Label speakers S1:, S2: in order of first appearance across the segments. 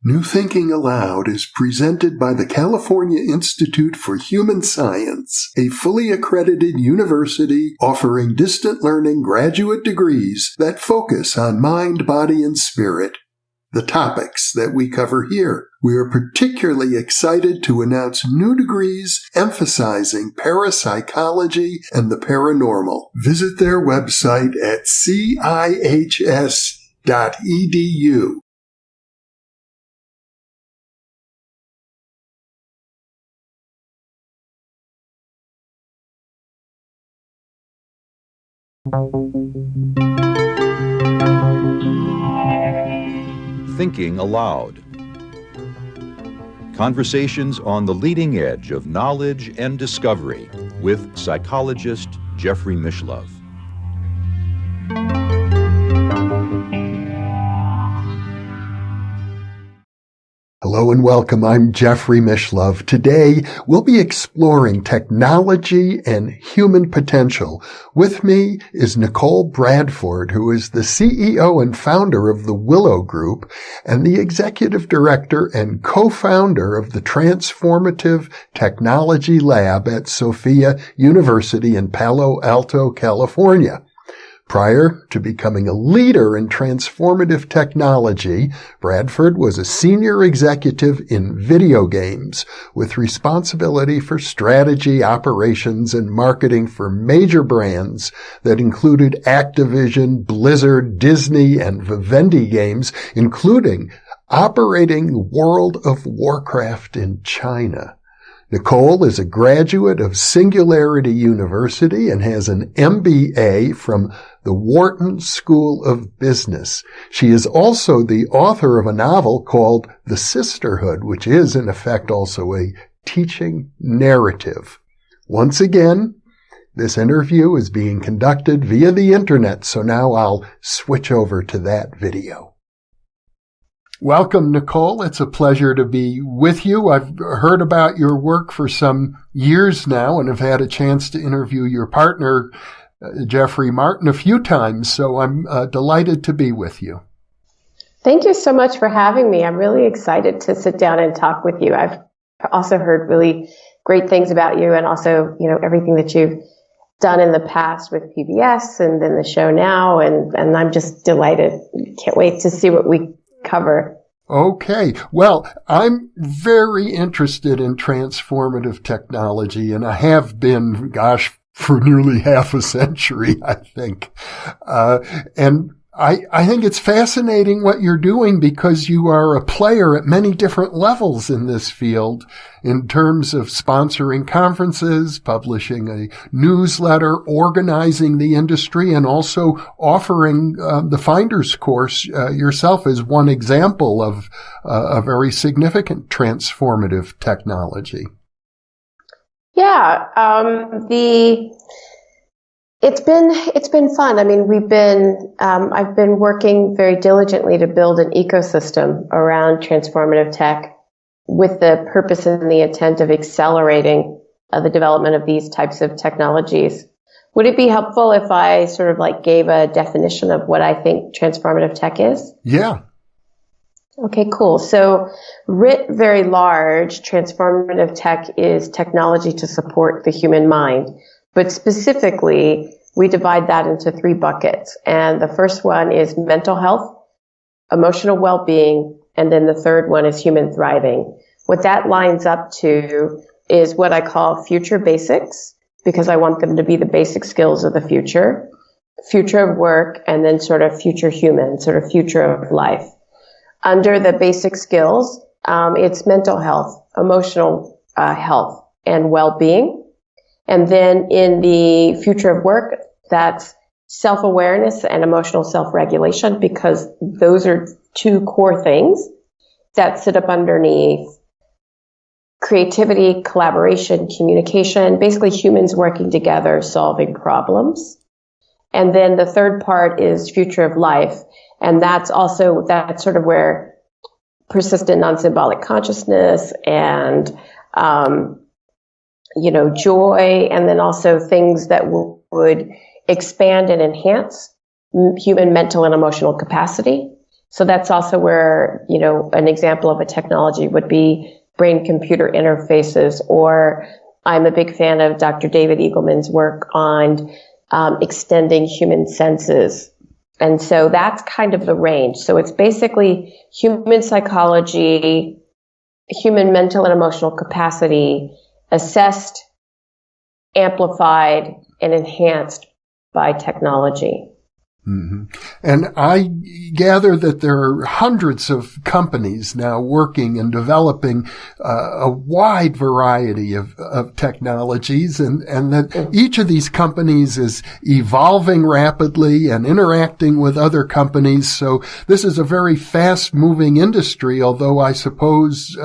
S1: New Thinking Aloud is presented by the California Institute for Human Science, a fully accredited university offering distant learning graduate degrees that focus on mind, body, and spirit. The topics that we cover here. We are particularly excited to announce new degrees emphasizing parapsychology and the paranormal. Visit their website at cihs.edu.
S2: Thinking Aloud. Conversations on the leading edge of knowledge and discovery with psychologist Jeffrey Mishlove.
S1: Hello and welcome. I'm Jeffrey Mishlove. Today, we'll be exploring technology and human potential. With me is Nichol Bradford, who is the CEO and founder of the Willow Group and the executive director and co-founder of the Transformative Technology Lab at Sophia University in Palo Alto, California. Prior to becoming a leader in transformative technology, Bradford was a senior executive in video games with responsibility for strategy, operations, and marketing for major brands that included Activision, Blizzard, Disney, and Vivendi games, including operating World of Warcraft in China. Nichol is a graduate of Singularity University and has an MBA from the Wharton School of Business. She is also the author of a novel called The Sisterhood, which is, in effect, also a teaching narrative. Once again, this interview is being conducted via the internet, so now I'll switch over to that video. Welcome, Nichol. It's a pleasure to be with you. I've heard about your work for some years now and have had a chance to interview your partner, Jeffrey Martin, a few times, so I'm delighted to be with you.
S3: Thank you so much for having me. I'm really excited to sit down and talk with you. I've also heard really great things about you and also, everything that you've done in the past with PBS and then the show now, and I'm just delighted. Can't wait to see what we cover.
S1: Okay. Well, I'm very interested in transformative technology, and I have been, for nearly half a century, I think. And I think it's fascinating what you're doing because you are a player at many different levels in this field in terms of sponsoring conferences, publishing a newsletter, organizing the industry, and also offering the Finder's Course yourself as one example of a very significant transformative technology.
S3: Yeah, It's been fun. I mean, I've been working very diligently to build an ecosystem around transformative tech with the purpose and the intent of accelerating the development of these types of technologies. Would it be helpful if I sort of gave a definition of what I think transformative tech is?
S1: Yeah.
S3: Okay, cool. So writ very large, transformative tech is technology to support the human mind. But specifically, we divide that into three buckets. And the first one is mental health, emotional well-being, and then the third one is human thriving. What that lines up to is what I call future basics, because I want them to be the basic skills of the future of work, and then sort of future human, sort of future of life. Under the basic skills, it's mental health, emotional health, and well-being. And then in the future of work, that's self-awareness and emotional self-regulation, because those are two core things that sit up underneath creativity, collaboration, communication, basically humans working together, solving problems. And then the third part is future of life. And that's sort of where persistent non-symbolic consciousness and, joy, and then also things that would expand and enhance human mental and emotional capacity. So that's also where, an example of a technology would be brain-computer interfaces, or I'm a big fan of Dr. David Eagleman's work on extending human senses. And so that's kind of the range. So it's basically human psychology, human mental and emotional capacity, assessed, amplified, and enhanced by technology.
S1: Mm-hmm. And I gather that there are hundreds of companies now working and developing a wide variety of technologies, and that each of these companies is evolving rapidly and interacting with other companies. So this is a very fast-moving industry, although I suppose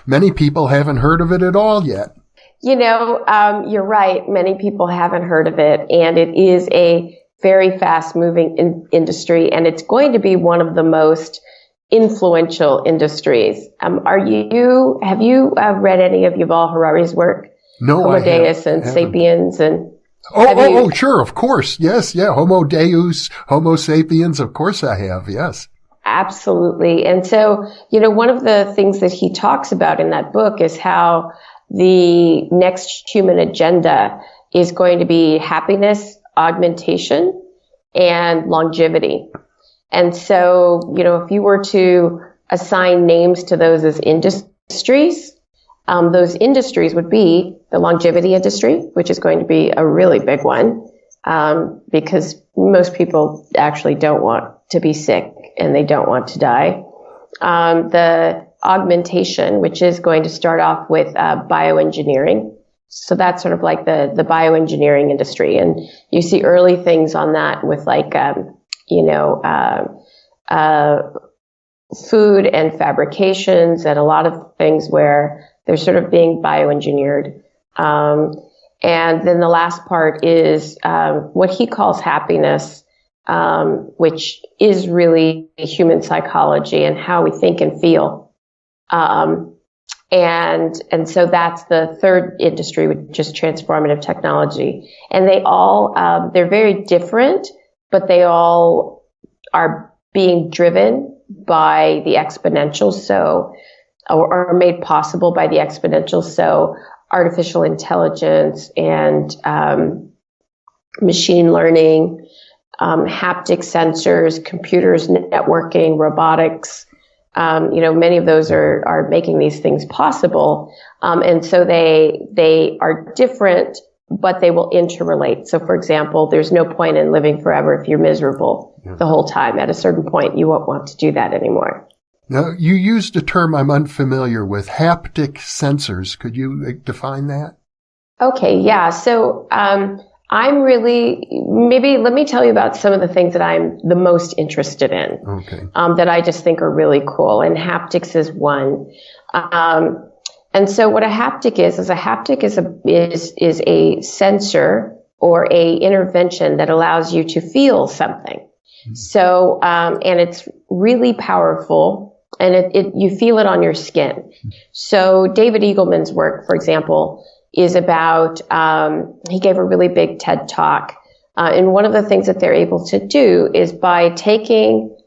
S1: many people haven't heard of it at all yet.
S3: You're right. Many people haven't heard of it, and it is a very fast-moving industry, and it's going to be one of the most influential industries. Have you read any of Yuval Harari's work?
S1: No,
S3: Homo Deus and Sapiens, and
S1: sure, of course, yes, yeah, Homo Deus, Homo Sapiens, of course I have, yes.
S3: Absolutely, and so one of the things that he talks about in that book is how the next human agenda is going to be happiness, augmentation, and longevity. And so, if you were to assign names to those as industries, those industries would be the longevity industry, which is going to be a really big one, because most people actually don't want to be sick and they don't want to die. The augmentation, which is going to start off with bioengineering. So that's sort of like the bioengineering industry. And you see early things on that with food and fabrications and a lot of things where they're sort of being bioengineered. And then the last part is what he calls happiness, which is really human psychology and how we think and feel. And so that's the third industry, which is transformative technology. And they all, they're very different, but they all are being driven by the exponential. So, or are made possible by the exponential. So artificial intelligence and, machine learning, haptic sensors, computers, networking, robotics. Many of those are making these things possible. And so they are different, but they will interrelate. So for example, there's no point in living forever if you're miserable the whole time. At a certain point, you won't want to do that anymore.
S1: Now, you used a term I'm unfamiliar with, haptic sensors. Could you define that?
S3: Okay, yeah. So, let me tell you about some of the things that I'm the most interested in.
S1: Okay.
S3: That I just think are really cool. And haptics is one. And so what a haptic is a haptic is a sensor or a intervention that allows you to feel something. Mm-hmm. So, and it's really powerful, and you feel it on your skin. Mm-hmm. So David Eagleman's work, for example, is about, he gave a really big TED talk. And one of the things that they're able to do is by taking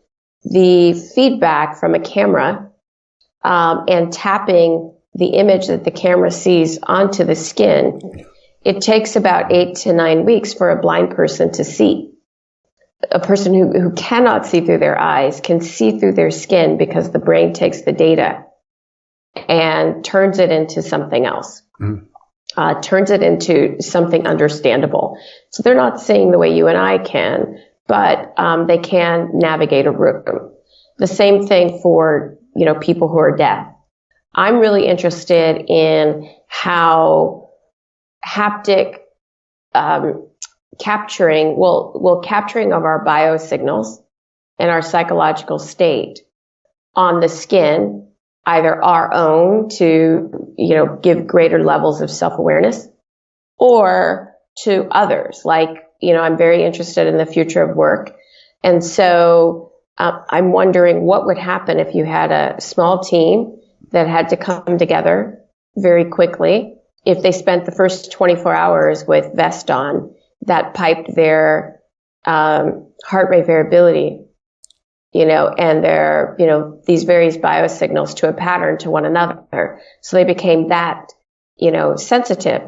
S3: the feedback from a camera, and tapping the image that the camera sees onto the skin, it takes about 8 to 9 weeks for a blind person to see. A person who cannot see through their eyes can see through their skin because the brain takes the data and turns it into something else. Mm. Turns it into something understandable. So they're not seeing the way you and I can, but they can navigate a room. The same thing for, people who are deaf. I'm really interested in how haptic capturing of our biosignals and our psychological state on the skin, either our own to, give greater levels of self-awareness, or to others. Like, I'm very interested in the future of work. And so I'm wondering what would happen if you had a small team that had to come together very quickly. If they spent the first 24 hours with vest on that piped their heart rate variability and they're, these various biosignals to a pattern to one another. So they became that, sensitive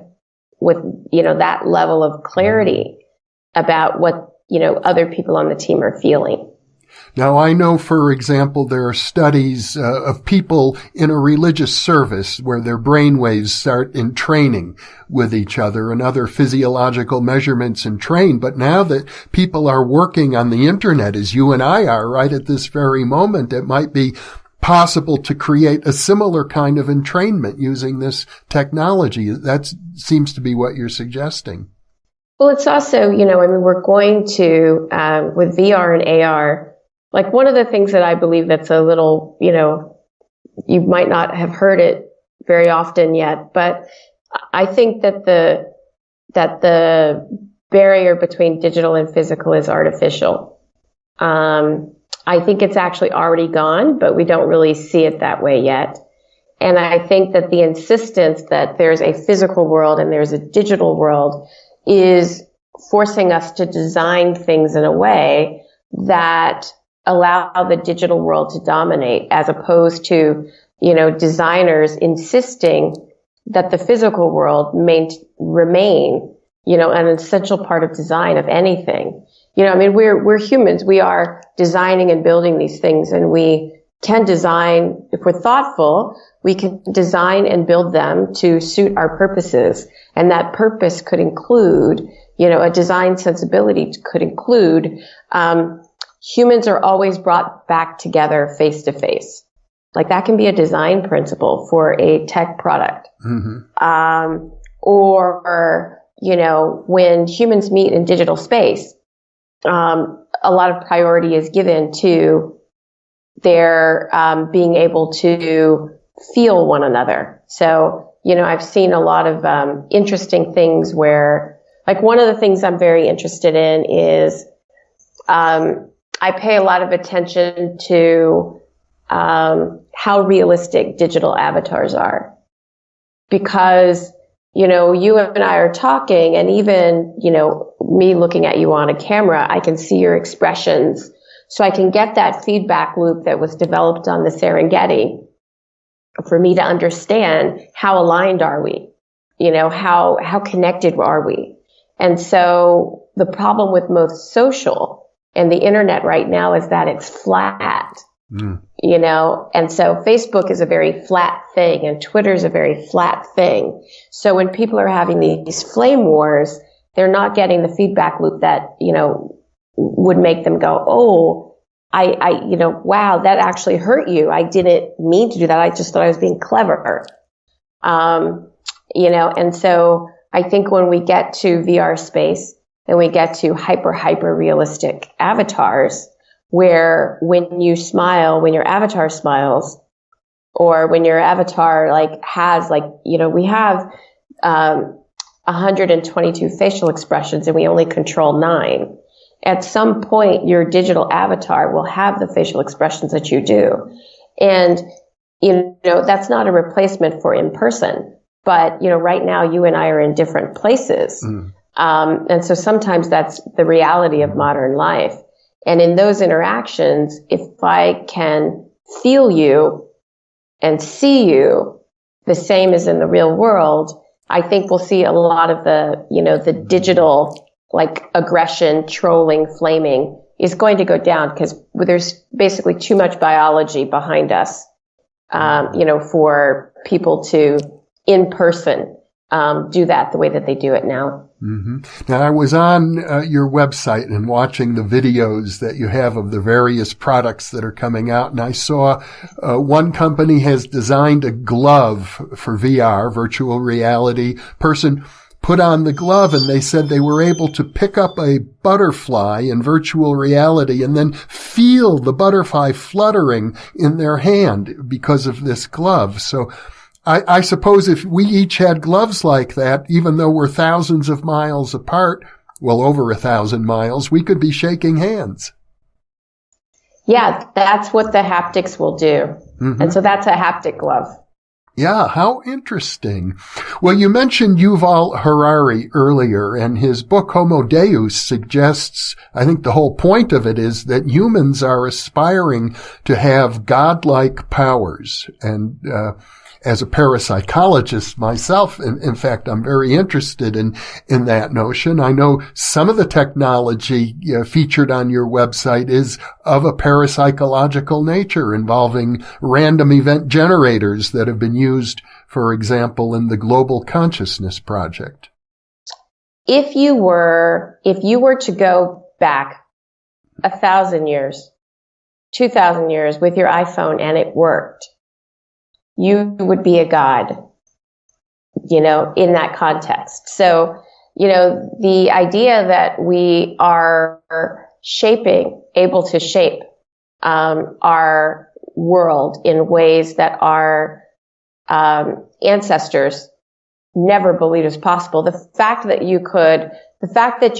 S3: with, that level of clarity about what, other people on the team are feeling.
S1: Now, I know, for example, there are studies of people in a religious service where their brainwaves start in training with each other and other physiological measurements and train. But now that people are working on the internet, as you and I are right at this very moment, it might be possible to create a similar kind of entrainment using this technology. That seems to be what you're suggesting.
S3: Well, it's also, we're going to, with VR and AR, like one of the things that I believe that's a little, you might not have heard it very often yet, but I think that the barrier between digital and physical is artificial. I think it's actually already gone, but we don't really see it that way yet. And I think that the insistence that there's a physical world and there's a digital world is forcing us to design things in a way that allow the digital world to dominate, as opposed to, designers insisting that the physical world remain, an essential part of design of anything. We're humans. We are designing and building these things, and we can design, if we're thoughtful, we can design and build them to suit our purposes. And that purpose could include, a design sensibility could include, humans are always brought back together face to face. Like that can be a design principle for a tech product. Mm-hmm. Or, when humans meet in digital space, a lot of priority is given to their being able to feel one another. So, I've seen a lot of interesting things where, like one of the things I'm very interested in is I pay a lot of attention to how realistic digital avatars are. Because, you and I are talking, and even, me looking at you on a camera, I can see your expressions. So I can get that feedback loop that was developed on the Serengeti for me to understand how aligned are we? How connected are we? And so the problem with most social and the internet right now is that it's flat, and so Facebook is a very flat thing and Twitter is a very flat thing. So when people are having these flame wars, they're not getting the feedback loop that, would make them go, oh, wow, that actually hurt you. I didn't mean to do that. I just thought I was being clever. And so I think when we get to VR space and we get to hyper realistic avatars, where when you smile, when your avatar smiles, or when your avatar has we have 122 facial expressions and we only control 9. At some point, your digital avatar will have the facial expressions that you do. And, that's not a replacement for in person. But, right now you and I are in different places. And so sometimes that's the reality of modern life. And in those interactions, if I can feel you and see you the same as in the real world, I think we'll see a lot of the digital, aggression, trolling, flaming is going to go down, because there's basically too much biology behind us, for people to in person do that the way that they do it now.
S1: Mm-hmm. Now, I was on your website and watching the videos that you have of the various products that are coming out, and I saw one company has designed a glove for VR, virtual reality. Person put on the glove and they said they were able to pick up a butterfly in virtual reality and then feel the butterfly fluttering in their hand because of this glove. So I suppose if we each had gloves like that, even though we're thousands of miles apart, well, over 1,000 miles, we could be shaking hands.
S3: Yeah, that's what the haptics will do. Mm-hmm. And so that's a haptic glove.
S1: Yeah, how interesting. Well, you mentioned Yuval Harari earlier, and his book Homo Deus suggests, I think the whole point of it is that humans are aspiring to have godlike powers. And as a parapsychologist myself, in fact, I'm very interested in that notion. I know some of the technology featured on your website is of a parapsychological nature, involving random event generators that have been used, for example, in the Global Consciousness Project.
S3: If you were to go back 1,000 years, 2,000 years with your iPhone and it worked, you would be a god, in that context. So, the idea that we are able to shape our world in ways that our ancestors never believed was possible. The fact that you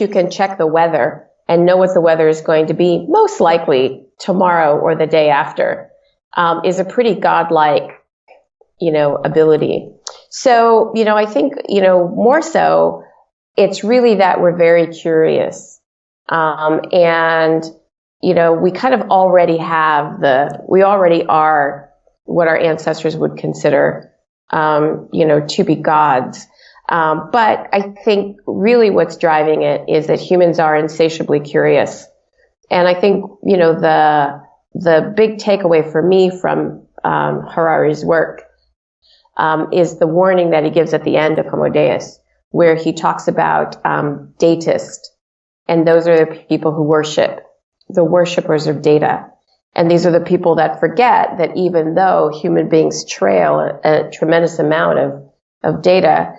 S3: can check the weather and know what the weather is going to be, most likely tomorrow or the day after, is a pretty godlike ability. So, I think, more so, it's really that we're very curious. And, we kind of already we already are what our ancestors would consider, to be gods. But I think really what's driving it is that humans are insatiably curious. And I think, the big takeaway for me from, Harari's work is the warning that he gives at the end of Homo Deus, where he talks about datists, and those are the people who worship, the worshipers of data. And these are the people that forget that even though human beings trail a tremendous amount of data,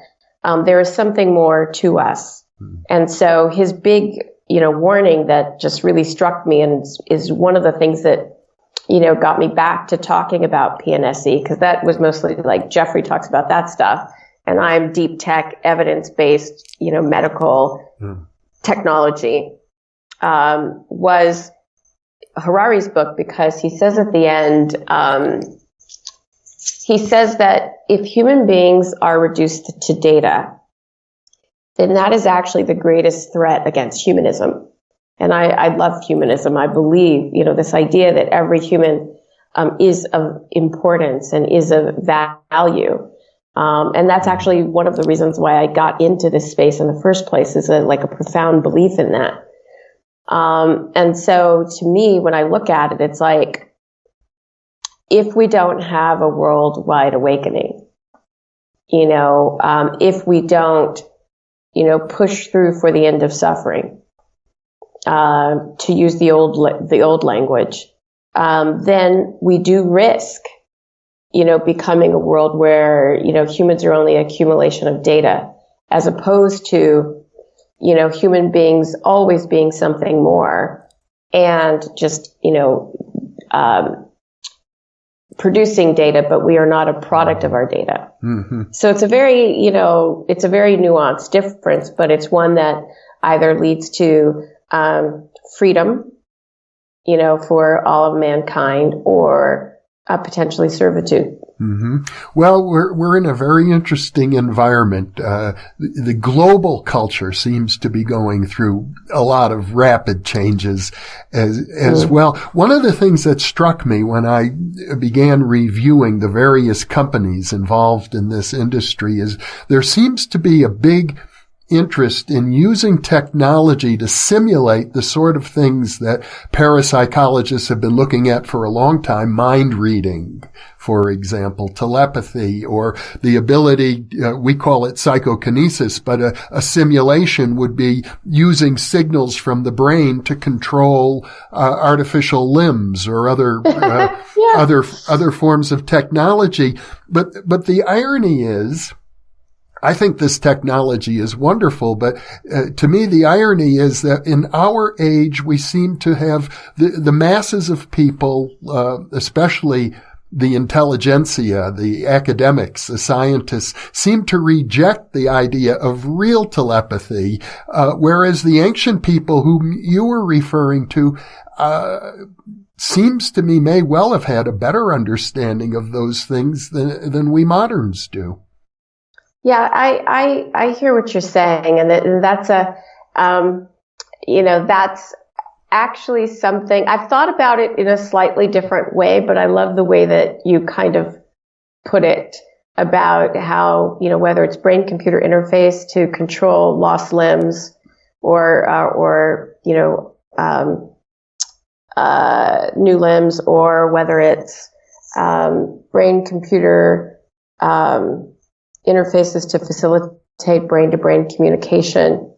S3: there is something more to us. And so his big, warning that just really struck me and is one of the things that got me back to talking about PNSE, because that was mostly like Jeffrey talks about that stuff. And I'm deep tech, evidence-based, medical technology, was Harari's book, because he says at the end, he says that if human beings are reduced to data, then that is actually the greatest threat against humanism. And I love humanism. I believe, this idea that every human is of importance and is of value. And that's actually one of the reasons why I got into this space in the first place, is a profound belief in that. And so to me, when I look at it, it's like, if we don't have a worldwide awakening, if we don't, push through for the end of suffering, to use the old language, then we do risk, becoming a world where, humans are only accumulation of data, as opposed to, human beings always being something more, and just, producing data, but we are not a product of our data. Mm-hmm. So it's a very, it's a very nuanced difference, but it's one that either leads to freedom, for all of mankind, or potentially servitude.
S1: Mm-hmm. Well, we're in a very interesting environment. The global culture seems to be going through a lot of rapid changes as well. One of the things that struck me when I began reviewing the various companies involved in this industry is there seems to be a big interest in using technology to simulate the sort of things that parapsychologists have been looking at for a long time, mind reading, for example, telepathy, or the ability, we call it psychokinesis, but a simulation would be using signals from the brain to control artificial limbs or other other forms of technology. But the irony is, I think this technology is wonderful, but to me, the irony is that in our age, we seem to have the masses of people, especially the intelligentsia, the academics, the scientists seem to reject the idea of real telepathy, whereas the ancient people whom you were referring to, seems to me may well have had a better understanding of those things than we moderns do.
S3: Yeah, I hear what you're saying, and that's that's actually something I've thought about it in a slightly different way, but I love the way that you kind of put it about how, whether it's brain-computer interface to control lost limbs or new limbs, or whether it's brain-computer interfaces to facilitate brain-to-brain communication.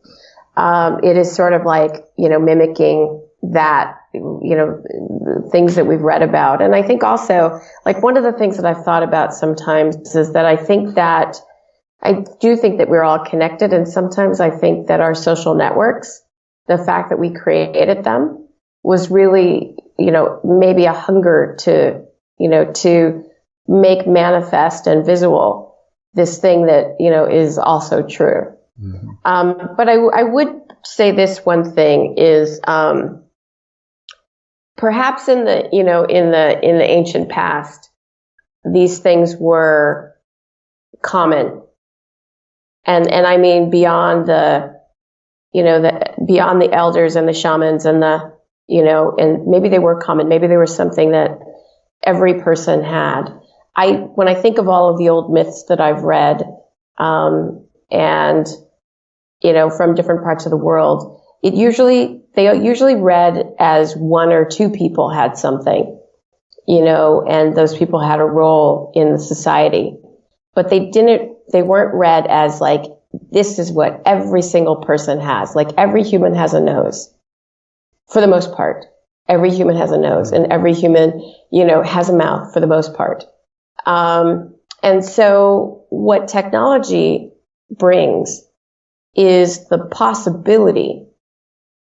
S3: It is sort of like, mimicking that, things that we've read about. And I think also, like, one of the things that I've thought about sometimes is that I do think that we're all connected. And sometimes I think that our social networks, the fact that we created them, was really, maybe a hunger to make manifest and visual this thing that, is also true. Mm-hmm. But I would say this one thing is, perhaps in the ancient past, these things were common. And I mean, beyond beyond the elders and the shamans and and maybe they were common. Maybe they were something that every person had. When I think of all of the old myths that I've read, and from different parts of the world, they usually read as one or two people had something, and those people had a role in the society, but they weren't read as like, this is what every single person has. Like, every human has a nose, for the most part. Every human has a nose, and every human, has a mouth for the most part. And so what technology brings is the possibility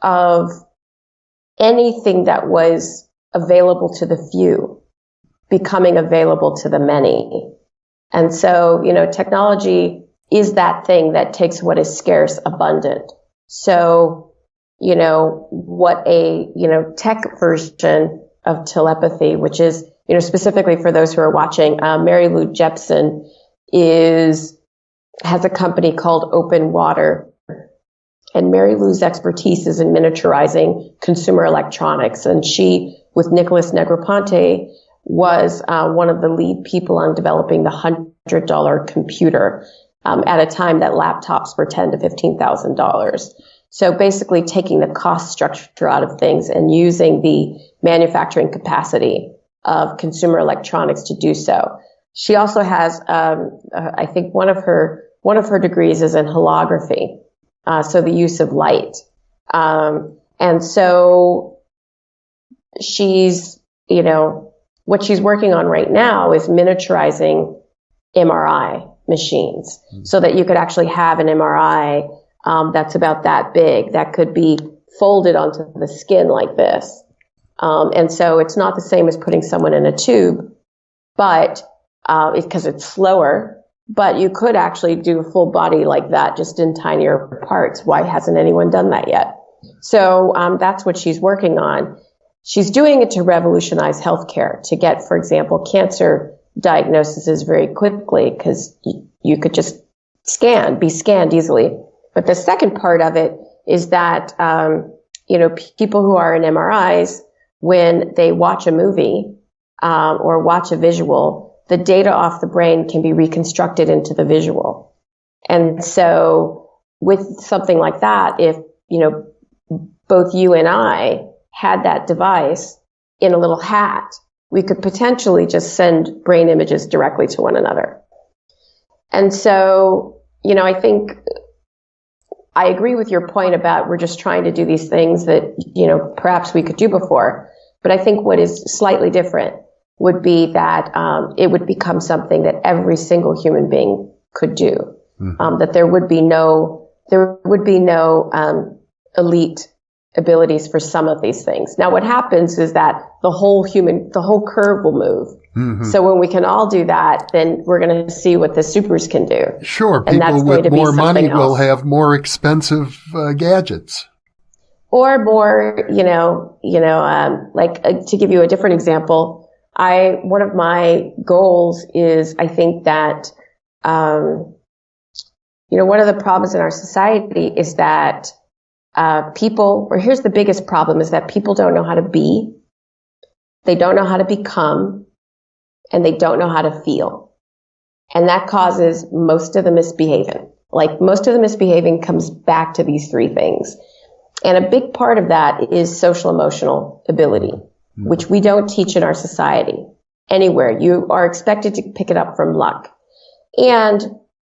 S3: of anything that was available to the few becoming available to the many. And so, technology is that thing that takes what is scarce abundant. So, what a, tech version of telepathy, which is, specifically for those who are watching, Mary Lou Jepson has a company called Open Water. And Mary Lou's expertise is in miniaturizing consumer electronics. And she, with Nicholas Negroponte, was one of the lead people on developing the $100 computer at a time that laptops were $10,000 to $15,000. So basically taking the cost structure out of things and using the manufacturing capacity of consumer electronics to do so. She also has, I think one of her degrees is in holography. So the use of light. And so she's, what she's working on right now is miniaturizing MRI machines, so that you could actually have an MRI that's about that big, that could be folded onto the skin like this. And so it's not the same as putting someone in a tube, but because it's slower. But you could actually do a full body like that, just in tinier parts. Why hasn't anyone done that yet? So that's what she's working on. She's doing it to revolutionize healthcare, to get, for example, cancer diagnoses very quickly, because you could just be scanned easily. But the second part of it is that, people who are in MRIs, when they watch a movie or watch a visual, the data off the brain can be reconstructed into the visual. And so with something like that, if, both you and I had that device in a little hat, we could potentially just send brain images directly to one another. And so, I think I agree with your point about we're just trying to do these things that, perhaps we could do before. But I think what is slightly different would be that it would become something that every single human being could do. Mm-hmm. That there would be no elite abilities for some of these things. Now, what happens is that the whole curve will move. Mm-hmm. So when we can all do that, then we're going to see what the supers can do.
S1: Sure.
S3: And
S1: people with more money will have more expensive gadgets.
S3: Or more, to give you a different example, one of my goals is, I think that, one of the problems in our society is that here's the biggest problem, is that people don't know how to be, they don't know how to become, and they don't know how to feel. And that causes most of the misbehaving. Like, most of the misbehaving comes back to these three things. And a big part of that is social emotional ability, which we don't teach in our society anywhere. You are expected to pick it up from luck. And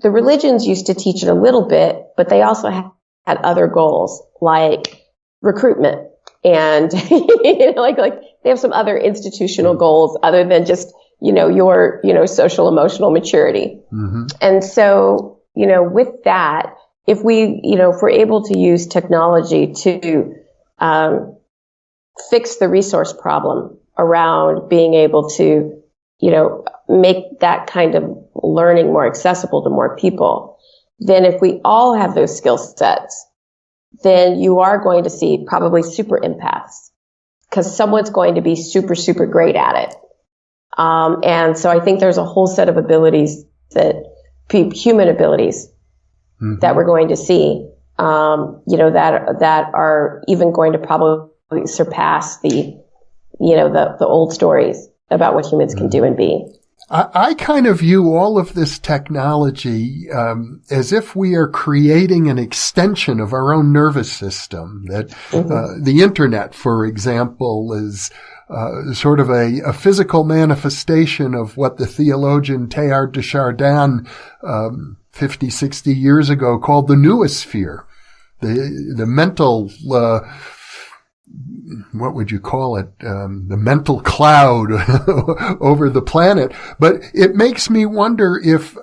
S3: the religions used to teach it a little bit, but they also had other goals like recruitment and, like they have some other institutional goals other than just, your, social emotional maturity. Mm-hmm. And so, with that, if we're able to use technology to fix the resource problem around being able to, make that kind of learning more accessible to more people, then if we all have those skill sets, then you are going to see probably super empaths, because someone's going to be super, super great at it. And so I think there's a whole set of abilities human abilities, mm-hmm. that we're going to see, that are even going to probably surpass the old stories about what humans can do and be.
S1: I kind of view all of this technology as if we are creating an extension of our own nervous system. That mm-hmm. The internet, for example, is sort of a physical manifestation of what the theologian Teilhard de Chardin 50, 60 years ago called the noosphere, the mental, what would you call it? The mental cloud over the planet. But it makes me wonder if,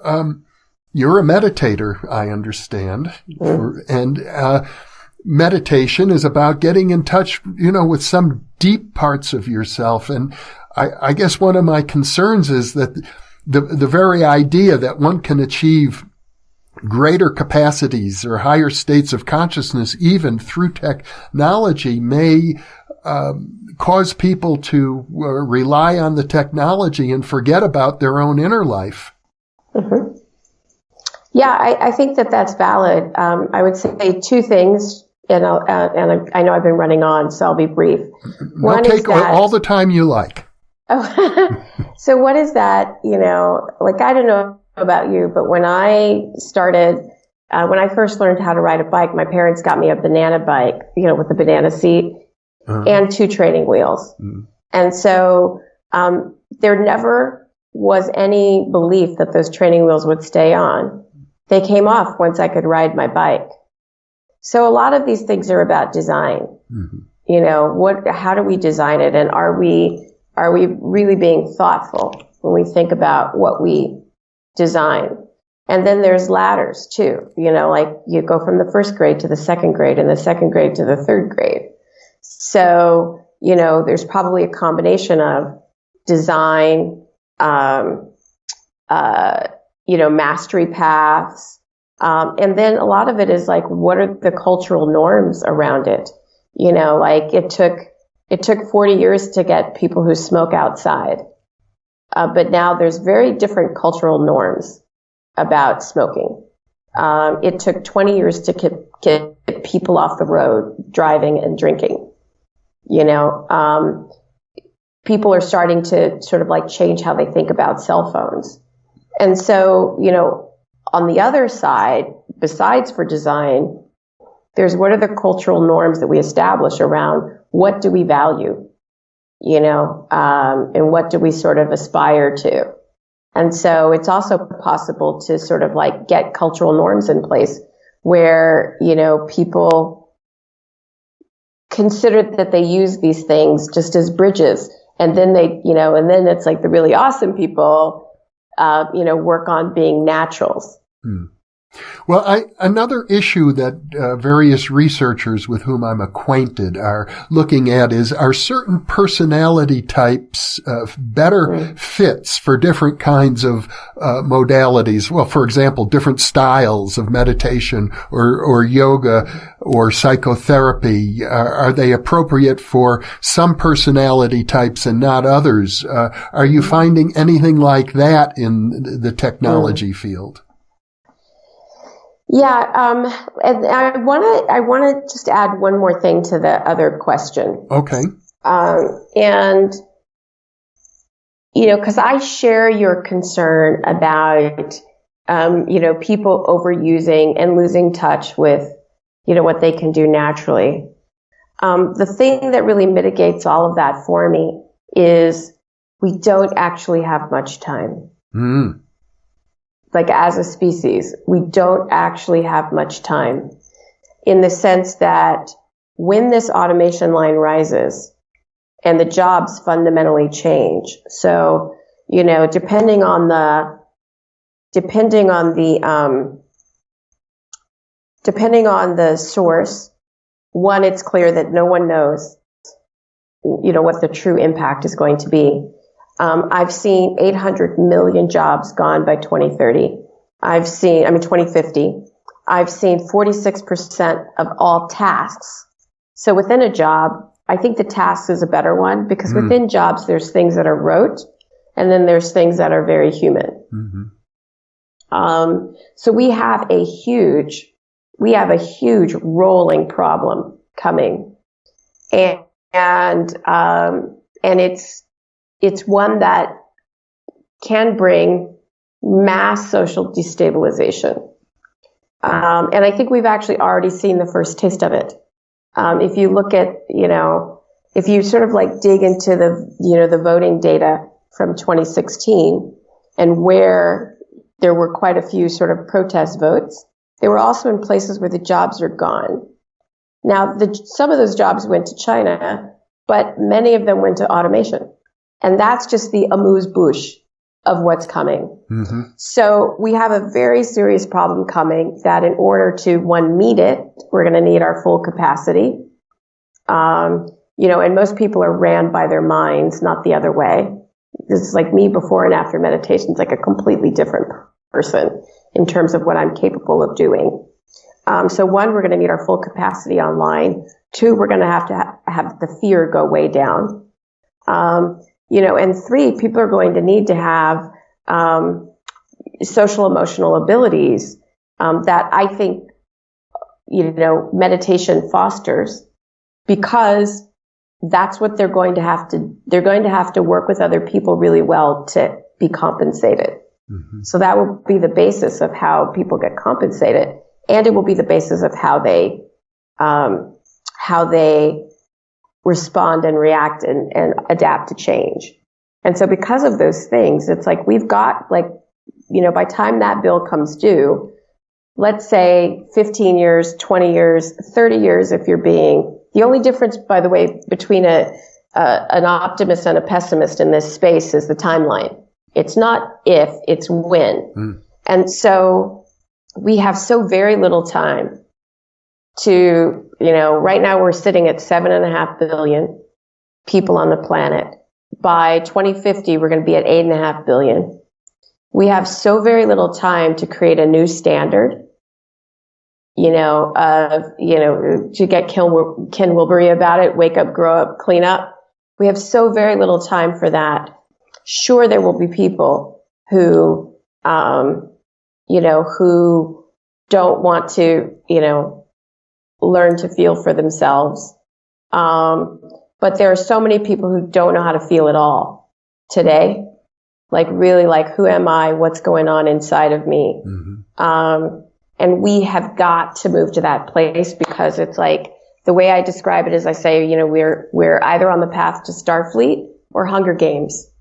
S1: you're a meditator, I understand. And, meditation is about getting in touch, with some deep parts of yourself. And I guess one of my concerns is that the very idea that one can achieve greater capacities or higher states of consciousness, even through technology, may cause people to rely on the technology and forget about their own inner life.
S3: Mm-hmm. Yeah, I think that's valid. I would say two things, and I know I've been running on, so I'll be brief.
S1: One is that, all the time you like.
S3: Oh, so what is that? I don't know about you, but when I first learned how to ride a bike, my parents got me a banana bike, with a banana seat and two training wheels. And so, there never was any belief that those training wheels would stay on. They came off once I could ride my bike. So a lot of these things are about design. Mm-hmm. How do we design it? And are we really being thoughtful when we think about what we design? And then there's ladders too, like you go from the first grade to the second grade and the second grade to the third grade. So, there's probably a combination of design, mastery paths. And then a lot of it is like, what are the cultural norms around it? It took 40 years to get people who smoke outside. But now there's very different cultural norms about smoking. It took 20 years to get people off the road driving and drinking. People are starting to sort of like change how they think about cell phones. And so, on the other side, besides for design, there's what are the cultural norms that we establish around what do we value, and what do we sort of aspire to. And so it's also possible to sort of like get cultural norms in place where, people consider that they use these things just as bridges. And then and then it's like the really awesome people, work on being naturals.
S1: Well, another issue that various researchers with whom I'm acquainted are looking at is, are certain personality types better fits for different kinds of modalities? Well, for example, different styles of meditation or yoga or psychotherapy. Are they appropriate for some personality types and not others? Are you finding anything like that in the technology field?
S3: Yeah, and I want to just add one more thing to the other question.
S1: Okay.
S3: And, because I share your concern about, people overusing and losing touch with, what they can do naturally. The thing that really mitigates all of that for me is we don't actually have much time. Like as a species, we don't actually have much time, in the sense that when this automation line rises and the jobs fundamentally change. So, depending on the source, one, it's clear that no one knows, what the true impact is going to be. I've seen 800 million jobs gone by 2030. 2050. I've seen 46% of all tasks. So within a job, I think the task is a better one, because within jobs, there's things that are rote, and then there's things that are very human. So we have a huge rolling problem coming, and it's one that can bring mass social destabilization. And I think we've actually already seen the first taste of it. If you look at, if you sort of like dig into the voting data from 2016, and where there were quite a few sort of protest votes, they were also in places where the jobs are gone. Now, some of those jobs went to China, but many of them went to automation. And that's just the amuse-bouche of what's coming. So we have a very serious problem coming, that in order to, one, meet it, we're going to need our full capacity. And most people are ran by their minds, not the other way. This is like me before and after meditation. It's like a completely different person in terms of what I'm capable of doing. So one, we're going to need our full capacity online. Two, we're going to have the fear go way down. And three, people are going to need to have social emotional abilities that I think, meditation fosters, because that's what they're going to have to work with other people really well to be compensated. So that will be the basis of how people get compensated, and it will be the basis of how they respond and react and adapt to change. And so because of those things, it's like we've got by the time that bill comes due, let's say 15 years, 20 years, 30 years, if you're being, the only difference, by the way, between an optimist and a pessimist in this space is the timeline. It's not if, it's when. And so we have so very little time to, right now we're sitting at 7.5 billion people on the planet. By 2050, we're going to be at 8.5 billion. We have so very little time to create a new standard, to get Ken Wilbury about it, wake up, grow up, clean up. We have so very little time for that. Sure, there will be people who, who don't want to, learn to feel for themselves. But there are so many people who don't know how to feel at all today. Like really, like, who am I? What's going on inside of me? And we have got to move to that place, because it's like, the way I describe it is I say, we're either on the path to Starfleet or Hunger Games.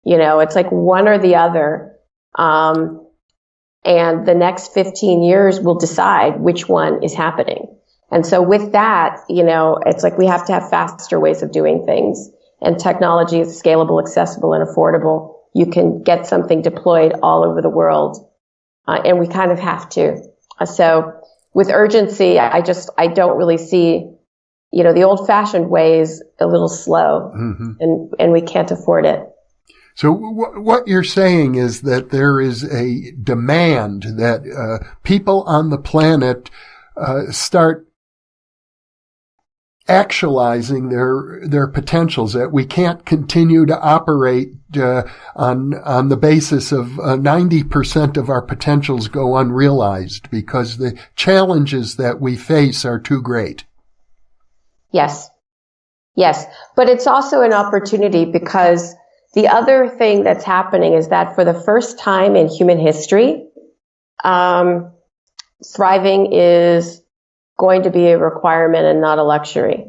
S3: It's like one or the other. And the next 15 years will decide which one is happening. And so with that, it's like we have to have faster ways of doing things. And technology is scalable, accessible, and affordable. You can get something deployed all over the world and we kind of have to. So with urgency, I don't really see, the old-fashioned way is a little slow, and we can't afford it.
S1: So what you're saying is that there is a demand that people on the planet start actualizing their potentials, that we can't continue to operate on the basis of 90% of our potentials go unrealized because the challenges that we face are too great.
S3: Yes. But it's also an opportunity, because the other thing that's happening is that for the first time in human history, thriving is going to be a requirement and not a luxury.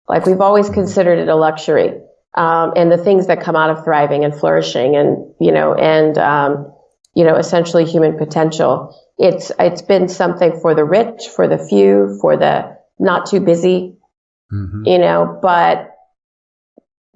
S3: Like, we've always considered it a luxury. And the things that come out of thriving and flourishing and, essentially human potential, it's been something for the rich, for the few, for the not too busy, but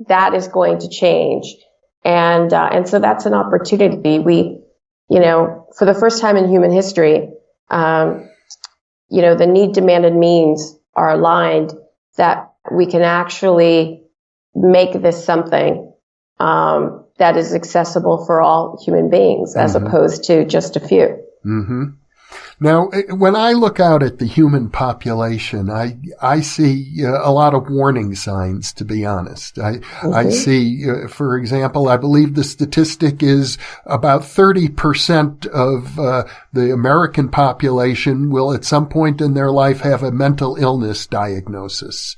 S3: that is going to change. And so that's an opportunity. We, for the first time in human history, the need, demand, and means are aligned, that we can actually make this something that is accessible for all human beings, as opposed to just a few.
S1: Now, when I look out at the human population, I see a lot of warning signs, to be honest. I see, for example, I believe the statistic is about 30% of the American population will at some point in their life have a mental illness diagnosis.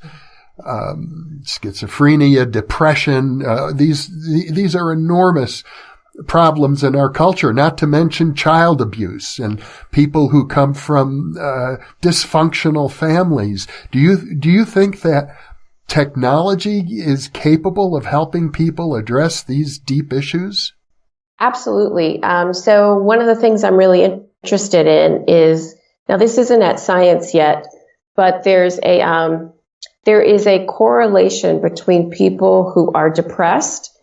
S1: Schizophrenia, depression, these are enormous problems in our culture, not to mention child abuse and people who come from dysfunctional families. Do you think that technology is capable of helping people address these deep issues?
S3: Absolutely. So one of the things I'm really interested in is, now this isn't at science yet, but there is a correlation between people who are depressed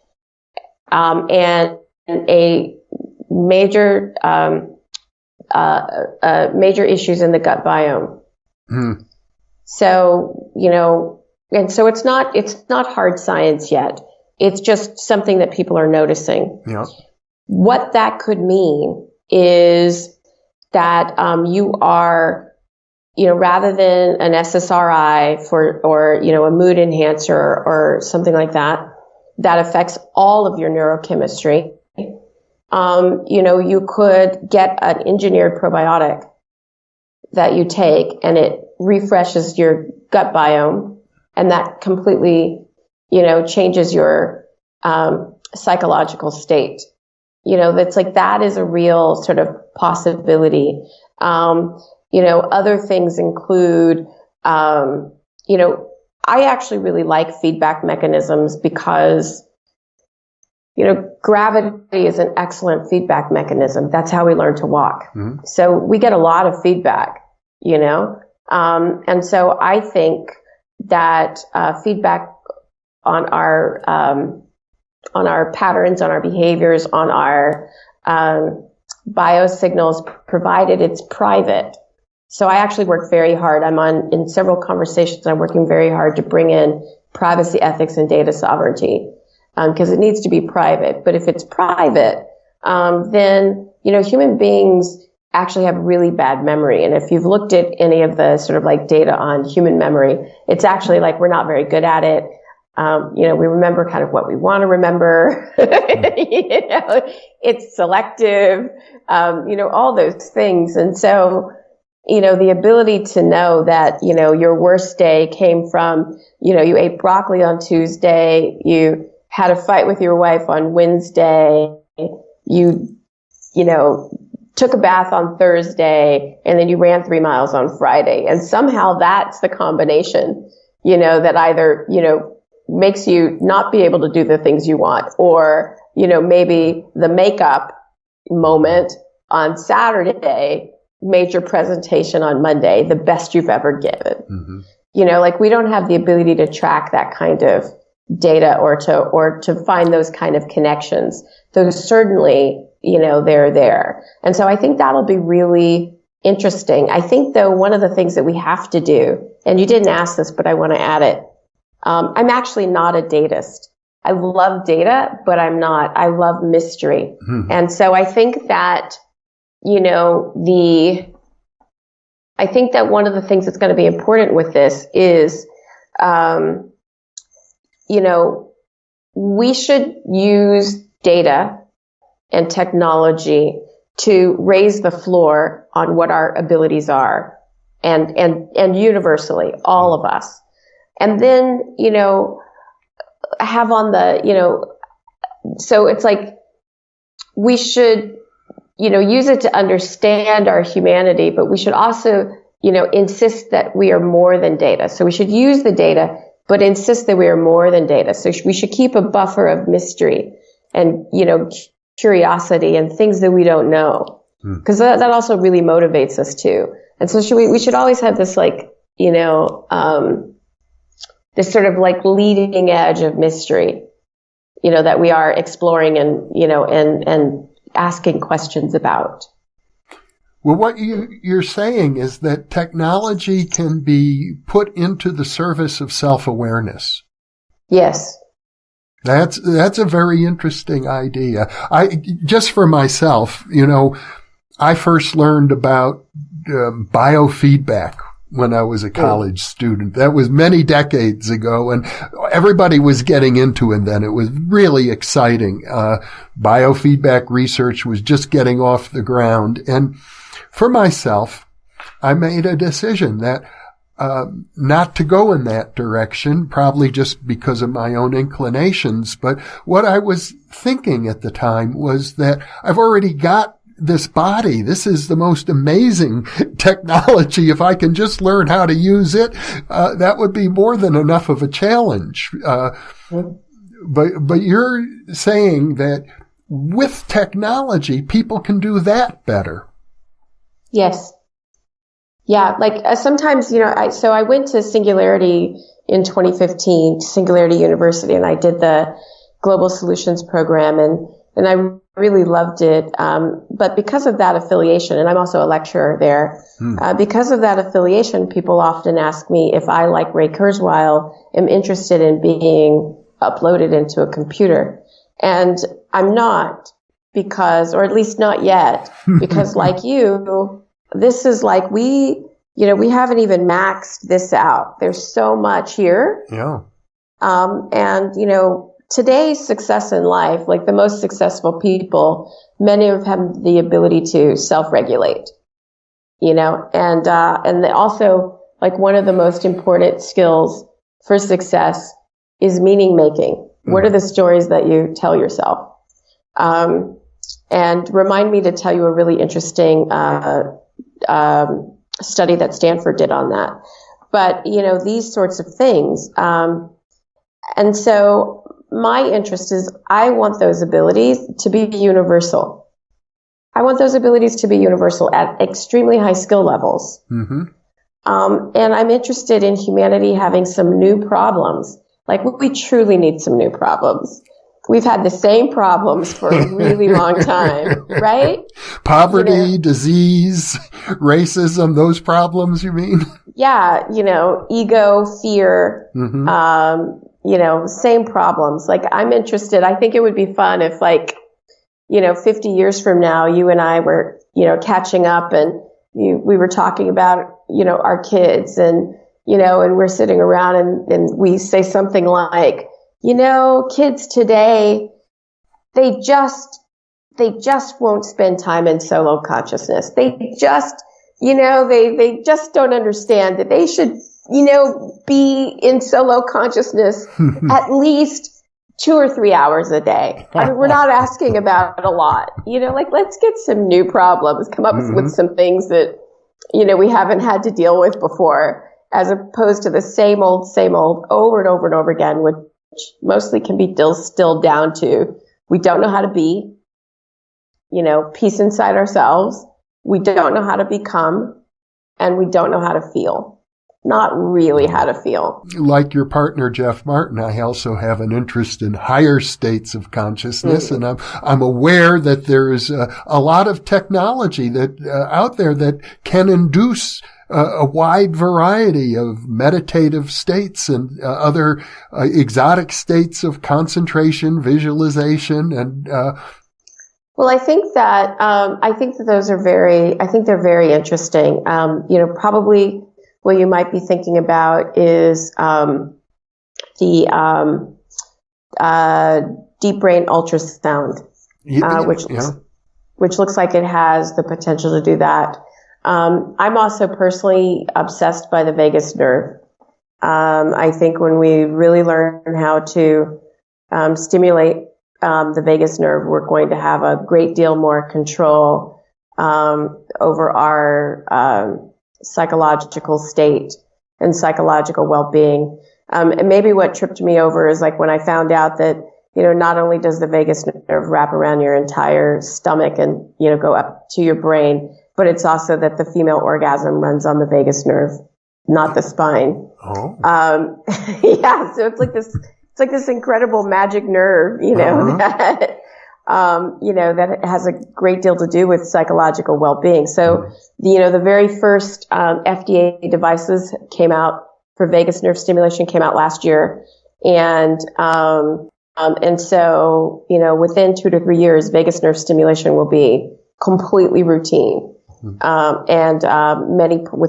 S3: and a major issues in the gut biome. So, and so it's not hard science yet. It's just something that people are noticing.
S1: Yeah.
S3: What that could mean is that you are, rather than an SSRI or a mood enhancer or something like that affects all of your neurochemistry. You could get an engineered probiotic that you take, and it refreshes your gut biome, and that completely, changes your psychological state. That's like, that is a real sort of possibility. Other things include, I actually really like feedback mechanisms because, gravity is an excellent feedback mechanism. That's how we learn to walk. So we get a lot of feedback, and so I think that feedback on our patterns, on our behaviors, on our biosignals, provided it's private. So I actually work very hard. In several conversations, I'm working very hard to bring in privacy, ethics, and data sovereignty, because it needs to be private. But if it's private, then, human beings actually have really bad memory. And if you've looked at any of the sort of like data on human memory, it's actually like we're not very good at it. We remember kind of what we want to remember. It's selective, all those things. And so, the ability to know that, your worst day came from, you ate broccoli on Tuesday, you had a fight with your wife on Wednesday, you took a bath on Thursday, and then you ran 3 miles on Friday. And somehow that's the combination, that either, makes you not be able to do the things you want, or, maybe the makeup moment on Saturday made your presentation on Monday the best you've ever given. We don't have the ability to track that kind of data or to find those kind of connections. though certainly, they're there. And so I think that'll be really interesting. I think, though, one of the things that we have to do, and you didn't ask this, but I want to add it. I'm actually not a datist. I love data, but I'm not. I love mystery. And so I think that, I think that one of the things that's going to be important with this is, we should use data and technology to raise the floor on what our abilities are, and universally, all of us. And then, have on the, so it's like we should, use it to understand our humanity, but we should also, insist that we are more than data. So we should use the data, but insist that we are more than data. So we should keep a buffer of mystery and, curiosity and things that we don't know. Because that also really motivates us too. And so we should always have this this sort of leading edge of mystery, that we are exploring and, and asking questions about.
S1: Well, what you're saying is that technology can be put into the service of self-awareness.
S3: Yes.
S1: That's a very interesting idea. Just for myself, I first learned about biofeedback when I was a college student. That was many decades ago, and everybody was getting into it then. It was really exciting. Biofeedback research was just getting off the ground. And for myself, I made a decision that not to go in that direction, probably just because of my own inclinations. But what I was thinking at the time was that I've already got this body. This is the most amazing technology. If I can just learn how to use it, that would be more than enough of a challenge. But you're saying that with technology, people can do that better.
S3: Yes. Yeah. Sometimes, so I went to Singularity in 2015, Singularity University, and I did the Global Solutions program, and I really loved it. But because of that affiliation, and I'm also a lecturer there, because of that affiliation, people often ask me if I, like Ray Kurzweil, am interested in being uploaded into a computer. And I'm not, or at least not yet, because like you, this is we haven't even maxed this out. There's so much here.
S1: Yeah.
S3: And, today's success in life, the most successful people, many of them have the ability to self-regulate, and also one of the most important skills for success is meaning making. What are the stories that you tell yourself? And remind me to tell you a really interesting, study that Stanford did on that. But, these sorts of things. And so my interest is I want those abilities to be universal. I want those abilities to be universal at extremely high skill levels. And I'm interested in humanity having some new problems. We truly need some new problems. We've had the same problems for a really long time, right?
S1: Poverty, disease, racism, those problems, you mean?
S3: Yeah, ego, fear, same problems. I'm interested. I think it would be fun if 50 years from now, you and I were, catching up and we were talking about, our kids and, and we're sitting around and we say something like, kids today, they just won't spend time in solo consciousness. They just, they just don't understand that they should, be in solo consciousness at least 2 or 3 hours a day. I mean, we're not asking about a lot, let's get some new problems, come up with some things that, we haven't had to deal with before, as opposed to the same old over and over and over again, which mostly can be distilled down to we don't know how to be, peace inside ourselves. We don't know how to become, and we don't know how to feel. not really how to feel.
S1: Like your partner, Jeff Martin, I also have an interest in higher states of consciousness, and I'm aware that there is a lot of technology that out there that can induce a wide variety of meditative states and other exotic states of concentration, visualization, and
S3: well, I think that those are they're very interesting. Probably what you might be thinking about is the deep brain ultrasound, which looks like it has the potential to do that. I'm also personally obsessed by the vagus nerve. I think when we really learn how to stimulate the vagus nerve, we're going to have a great deal more control over our psychological state and psychological well-being. And maybe what tripped me over is like when I found out that, not only does the vagus nerve wrap around your entire stomach and, go up to your brain, but it's also that the female orgasm runs on the vagus nerve, not the spine.
S1: Oh.
S3: Yeah, so it's like this incredible magic nerve, that that has a great deal to do with psychological well-being. So, the very first FDA devices came out for vagus nerve stimulation came out last year, and so within 2 to 3 years, vagus nerve stimulation will be completely routine, and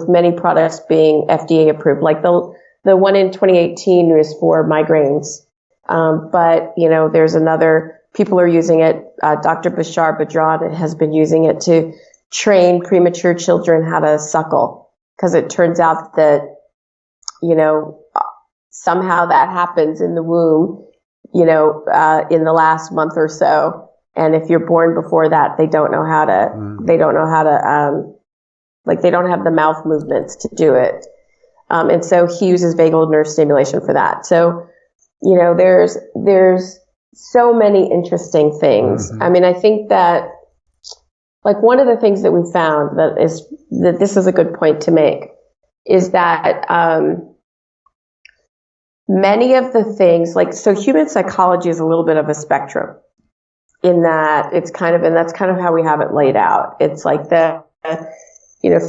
S3: many products being FDA approved, like the one in 2018 was for migraines, but there's another. People are using it. Dr. Bashar Badran has been using it to train premature children how to suckle, because it turns out that, somehow that happens in the womb, in the last month or so. And if you're born before that, they don't know how to, they don't have the mouth movements to do it. And so he uses vagal nerve stimulation for that. So, there's so many interesting things. I mean, I think that, like, one of the things that we found that this is a good point to make is that many of the things, so human psychology is a little bit of a spectrum in that and that's kind of how we have it laid out. It's like the,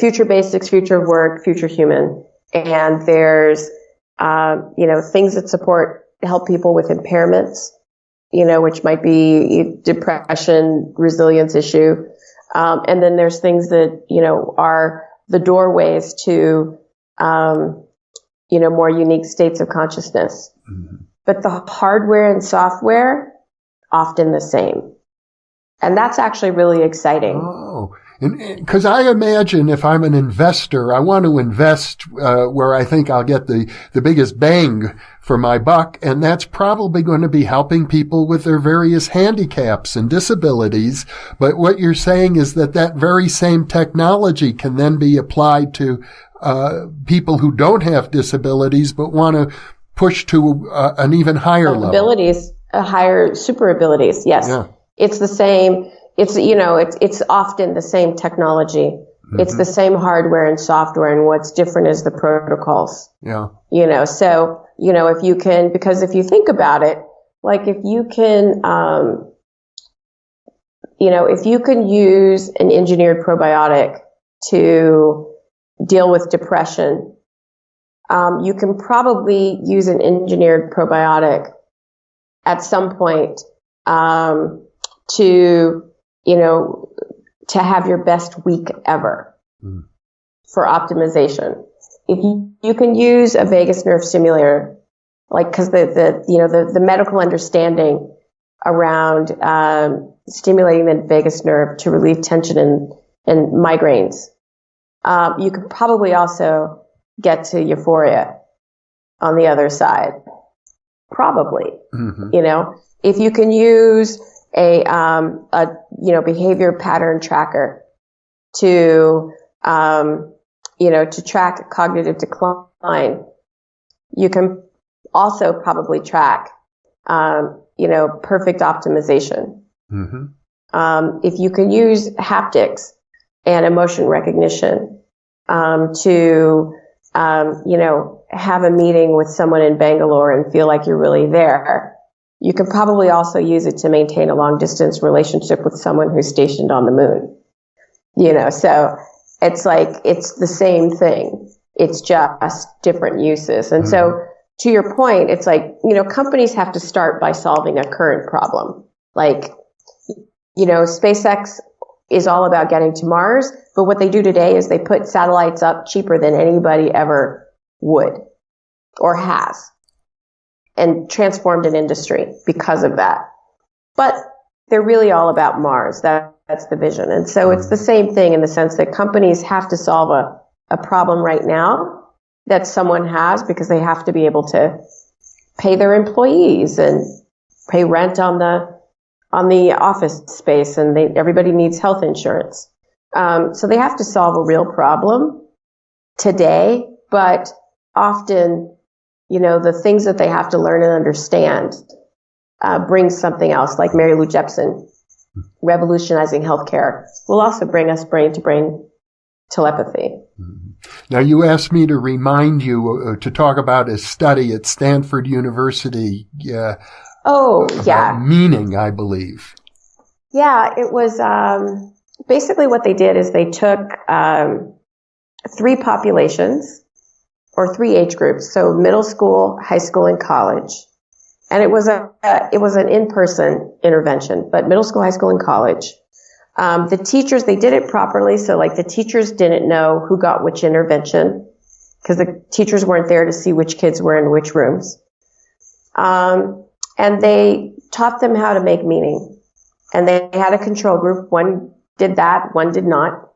S3: future basics, future work, future human. And there's, things that help people with impairments, which might be depression, resilience issue. And then there's things that, are the doorways to, more unique states of consciousness. But the hardware and software, often the same. And that's actually really exciting.
S1: Oh, because I imagine if I'm an investor, I want to invest where I think I'll get the biggest bang for my buck, and that's probably going to be helping people with their various handicaps and disabilities. But what you're saying is that very same technology can then be applied to people who don't have disabilities but want to push to an even higher level.
S3: Abilities, higher super abilities, yes. Yeah. It's the same. It's often the same technology. It's the same hardware and software, and what's different is the protocols.
S1: Yeah.
S3: So, if you can, because if you think about it, like if you can, if you can use an engineered probiotic to deal with depression, you can probably use an engineered probiotic at some point, to have your best week ever for optimization. If you can use a vagus nerve stimulator, because the medical understanding around stimulating the vagus nerve to relieve tension and migraines, you could probably also get to euphoria on the other side. Probably, if you can use a behavior pattern tracker to track cognitive decline, you can also probably track perfect optimization. If you can use haptics and emotion recognition to have a meeting with someone in Bangalore and feel like you're really there. You can probably also use it to maintain a long distance relationship with someone who's stationed on the moon. So it's like, it's the same thing. It's just different uses. And so to your point, it's like, companies have to start by solving a current problem. Like, SpaceX is all about getting to Mars, but what they do today is they put satellites up cheaper than anybody ever would or has, and transformed an industry because of that. But they're really all about Mars. That's the vision. And so it's the same thing in the sense that companies have to solve a problem right now that someone has, because they have to be able to pay their employees and pay rent on the office space, and everybody needs health insurance. So they have to solve a real problem today, but often, the things that they have to learn and understand brings something else, like Mary Lou Jepsen, revolutionizing healthcare, will also bring us brain-to-brain telepathy.
S1: Now, you asked me to remind you to talk about a study at Stanford University. About meaning, I believe.
S3: Yeah, it was basically what they did is they took 3 populations or 3 age groups, so middle school, high school, and college. And it was an in-person intervention, but middle school, high school, and college. The teachers, they did it properly, so like the teachers didn't know who got which intervention, because the teachers weren't there to see which kids were in which rooms. And they taught them how to make meaning. And they had a control group. One did that, one did not.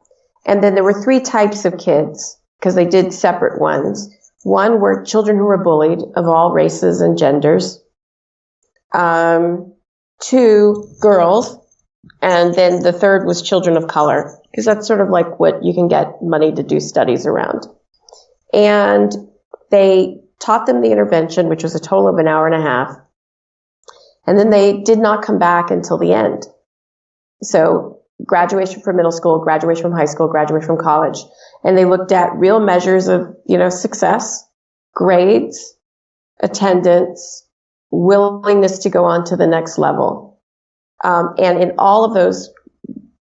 S3: And then there were 3 types of kids, because they did separate ones. One were children who were bullied of all races and genders. 2 girls. And then the third was children of color, because that's sort of like what you can get money to do studies around. And they taught them the intervention, which was a total of an hour and a half. And then they did not come back until the end. So graduation from middle school, graduation from high school, graduation from college. And they looked at real measures of, success, grades, attendance, willingness to go on to the next level. And in all of those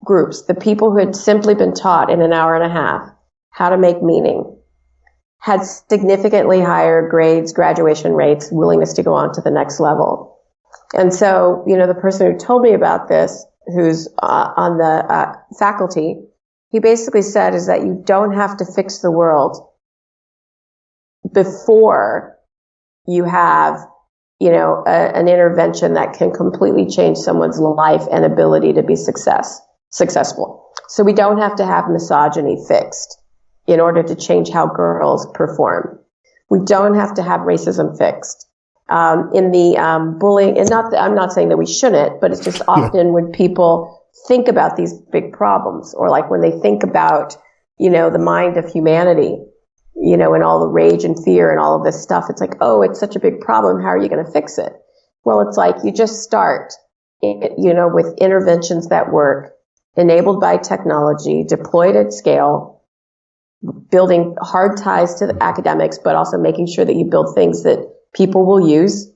S3: groups, the people who had simply been taught in an hour and a half how to make meaning had significantly higher grades, graduation rates, willingness to go on to the next level. And so, the person who told me about this, who's on the faculty, he basically said is that you don't have to fix the world before you have, an intervention that can completely change someone's life and ability to be successful. So we don't have to have misogyny fixed in order to change how girls perform. We don't have to have racism fixed. In the bullying, and I'm not saying that we shouldn't, but it's just often when people think about these big problems, or like when they think about, the mind of humanity, and all the rage and fear and all of this stuff, it's like, oh, it's such a big problem. How are you going to fix it? Well, it's like you just start, with interventions that work, enabled by technology, deployed at scale, building hard ties to the academics, but also making sure that you build things that people will use.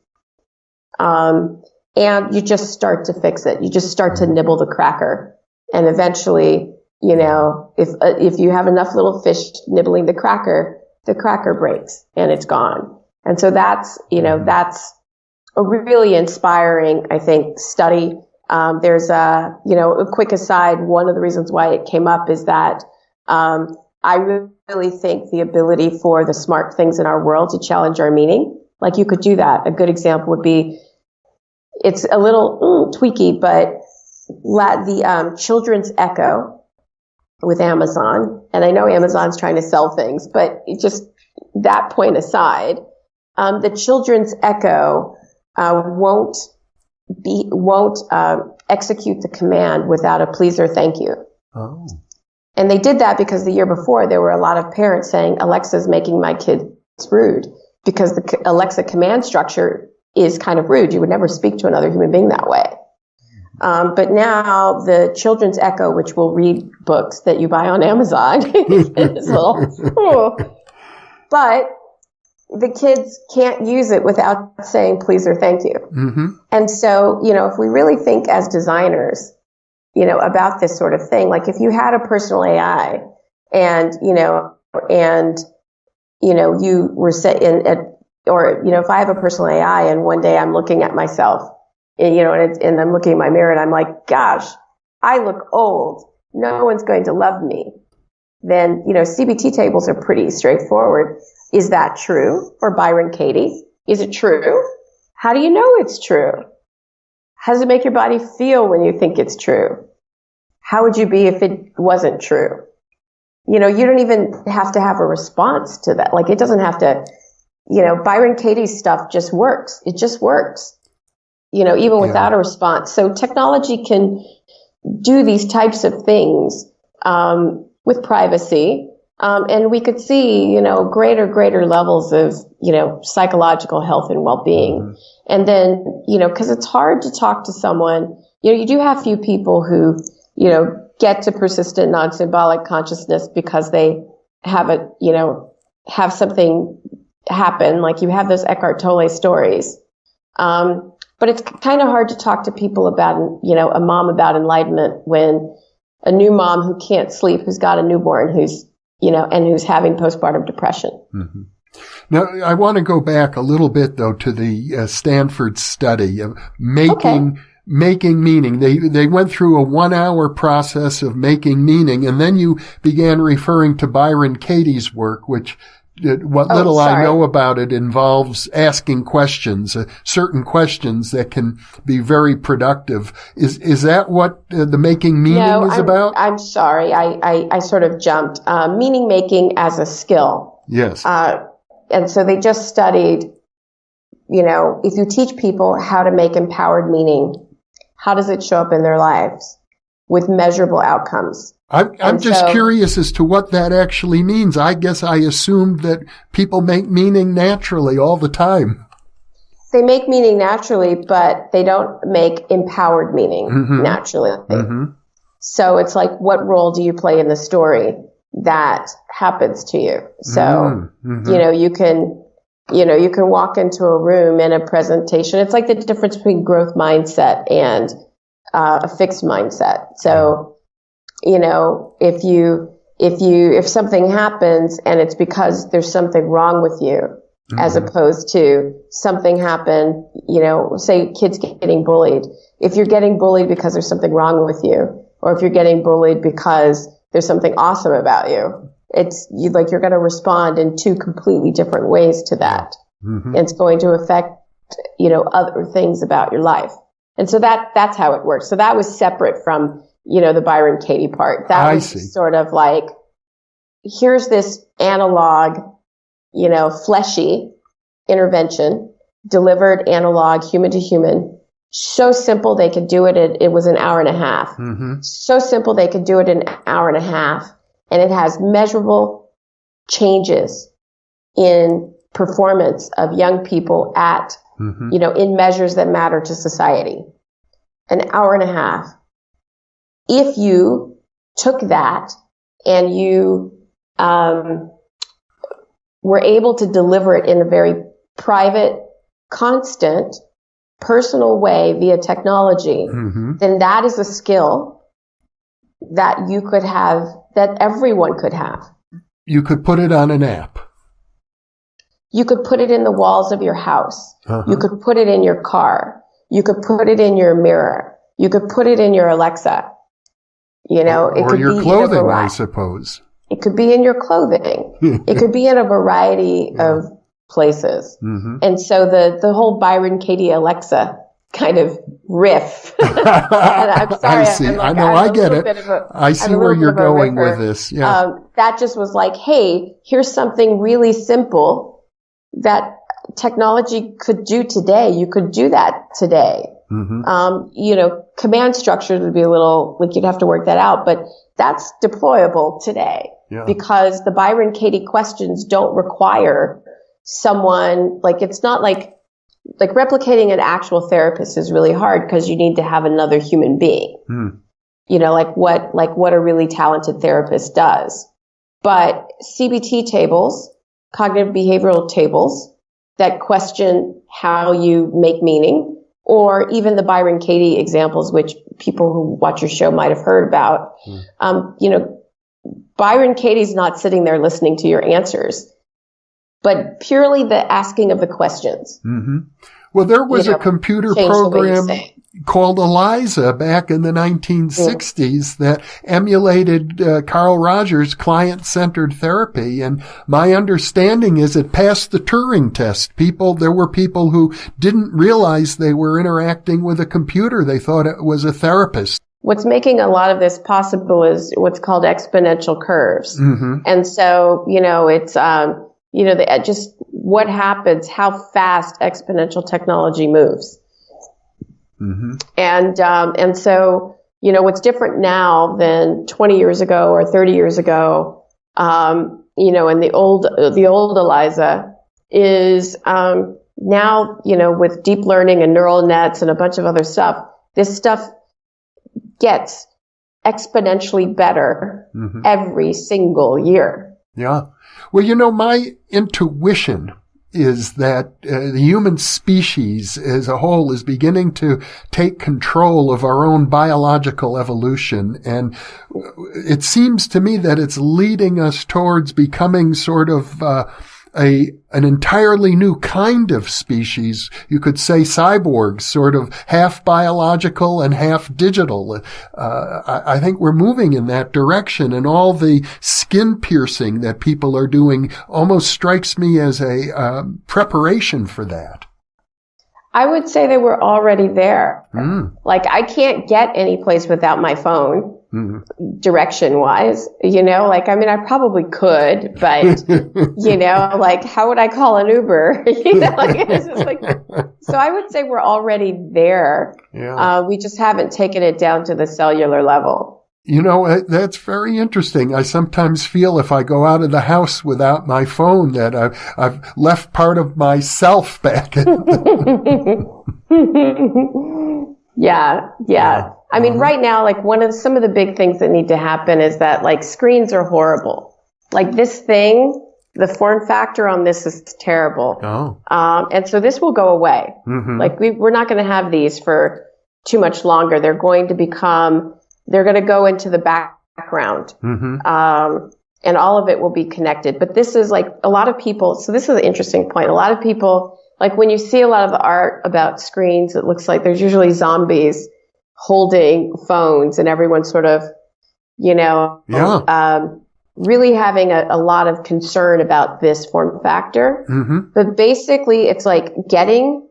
S3: And you just start to fix it. You just start to nibble the cracker. And eventually, if you have enough little fish nibbling the cracker breaks and it's gone. And so that's a really inspiring, I think, study. There's a quick aside. One of the reasons why it came up is that, I really think the ability for the smart things in our world to challenge our meaning, like you could do that. A good example would be, it's a little tweaky, but the Children's Echo with Amazon, and I know Amazon's trying to sell things, but just that point aside, the Children's Echo won't execute the command without a please or thank you.
S1: Oh.
S3: And they did that because the year before there were a lot of parents saying, Alexa's making my kids rude, because the Alexa command structure is kind of rude. You would never speak to another human being that way. But now the Children's Echo, which will read books that you buy on Amazon, is a little, but the kids can't use it without saying please or thank you.
S1: Mm-hmm.
S3: And so, if we really think as designers, about this sort of thing, like if you had a personal AI and, you were set in if I have a personal AI and one day I'm looking at myself, and I'm looking in my mirror and I'm like, gosh, I look old. No one's going to love me. Then, CBT tables are pretty straightforward. Is that true? Or Byron Katie, is it true? How do you know it's true? How does it make your body feel when you think it's true? How would you be if it wasn't true? You don't even have to have a response to that. Like, it doesn't have to, Byron Katie's stuff just works. It just works, even without a response. So technology can do these types of things with privacy. And we could see, greater levels of, psychological health and well-being. Mm-hmm. And then, because it's hard to talk to someone, you do have few people who, get to persistent non-symbolic consciousness because they have have something happen. Like you have those Eckhart Tolle stories. But it's kind of hard to talk to people about, a mom about enlightenment when a new mom who can't sleep, who's got a newborn, who's having postpartum depression.
S1: Mm-hmm. Now, I want to go back a little bit, though, to the Stanford study of making meaning. They went through a 1-hour process of making meaning, and then you began referring to Byron Katie's work, which what little I know about it involves asking questions, certain questions that can be very productive. Is that what the making meaning is about?
S3: I'm sorry. I sort of jumped. Meaning making as a skill.
S1: Yes.
S3: And so they just studied, if you teach people how to make empowered meaning, how does it show up in their lives with measurable outcomes?
S1: I'm just curious as to what that actually means. I guess I assumed that people make meaning naturally all the time.
S3: They make meaning naturally, but they don't make empowered meaning naturally. Mm-hmm. So it's like, what role do you play in the story that happens to you? So, you can walk into a room in a presentation. It's like the difference between growth mindset and a fixed mindset. So, if something happens and it's because there's something wrong with you, as opposed to something happened, say kids getting bullied. If you're getting bullied because there's something wrong with you, or if you're getting bullied because there's something awesome about you, you're going to respond in two completely different ways to that. Mm-hmm. It's going to affect, other things about your life. And so that's how it works. So that was separate from, the Byron Katie part. That was sort of like, here's this analog, fleshy intervention, delivered analog, human to human. So simple they could do it. It was an hour and a half. Mm-hmm. So simple they could do it in an hour and a half. And it has measurable changes in performance of young people at, in measures that matter to society. An hour and a half. If you took that and you were able to deliver it in a very private, constant, personal way via technology, then that is a skill that you could have, that everyone could have.
S1: You could put it on an app.
S3: You could put it in the walls of your house. You could put it in your car. You could put it in your mirror. You could put it in your Alexa. It could
S1: your
S3: be
S1: clothing, I suppose.
S3: It could be in your clothing. It could be in a variety of places. Mm-hmm. And so the whole Byron Katie Alexa kind of riff. And I'm sorry.
S1: I see. I get it. I see where you're going with this. Yeah.
S3: That just was like, hey, here's something really simple that technology could do today. You could do that today. Mm-hmm. Command structures would be a little, like you'd have to work that out, but that's deployable today because the Byron Katie questions don't require someone, like it's not like replicating an actual therapist is really hard because you need to have another human being, like what a really talented therapist does. But CBT tables cognitive behavioral tables that question how you make meaning, or even the Byron Katie examples, which people who watch your show might have heard about. Byron Katie's not sitting there listening to your answers, but purely the asking of the questions.
S1: Mm-hmm. Well, there was a computer program called ELIZA back in the 1960s that emulated Carl Rogers' client-centered therapy. And my understanding is it passed the Turing test. There were people who didn't realize they were interacting with a computer. They thought it was a therapist.
S3: What's making a lot of this possible is what's called exponential curves.
S1: Mm-hmm.
S3: And so, it's, just what happens, how fast exponential technology moves.
S1: Mm-hmm.
S3: And so, what's different now than 20 years ago or 30 years ago, in the old ELIZA is, now, with deep learning and neural nets and a bunch of other stuff, this stuff gets exponentially better every single year.
S1: Yeah. Well, my intuition is that the human species as a whole is beginning to take control of our own biological evolution. And it seems to me that it's leading us towards becoming sort of an entirely new kind of species. You could say cyborgs, sort of half biological and half digital. I think we're moving in that direction, and all the skin piercing that people are doing almost strikes me as a preparation for that.
S3: I would say that we're already there. Like, I can't get any place without my phone. Direction-wise, I probably could, but, how would I call an Uber? It's just so I would say we're already there.
S1: Yeah.
S3: We just haven't taken it down to the cellular level.
S1: That's very interesting. I sometimes feel if I go out of the house without my phone that I've left part of myself back. Yeah. I mean, right now, some of the big things that need to happen is that, screens are horrible. This thing, the form factor on this is terrible. Oh.
S3: And so this will go away. Mm-hmm. We're not going to have these for too much longer. They're going to go into the background. Mm-hmm. And all of it will be connected. But this is a lot of people, so this is an interesting point. A lot of people, when you see a lot of the art about screens, it looks like there's usually zombies holding phones and everyone's sort of, really having a lot of concern about this form factor. Mm-hmm. But basically it's getting,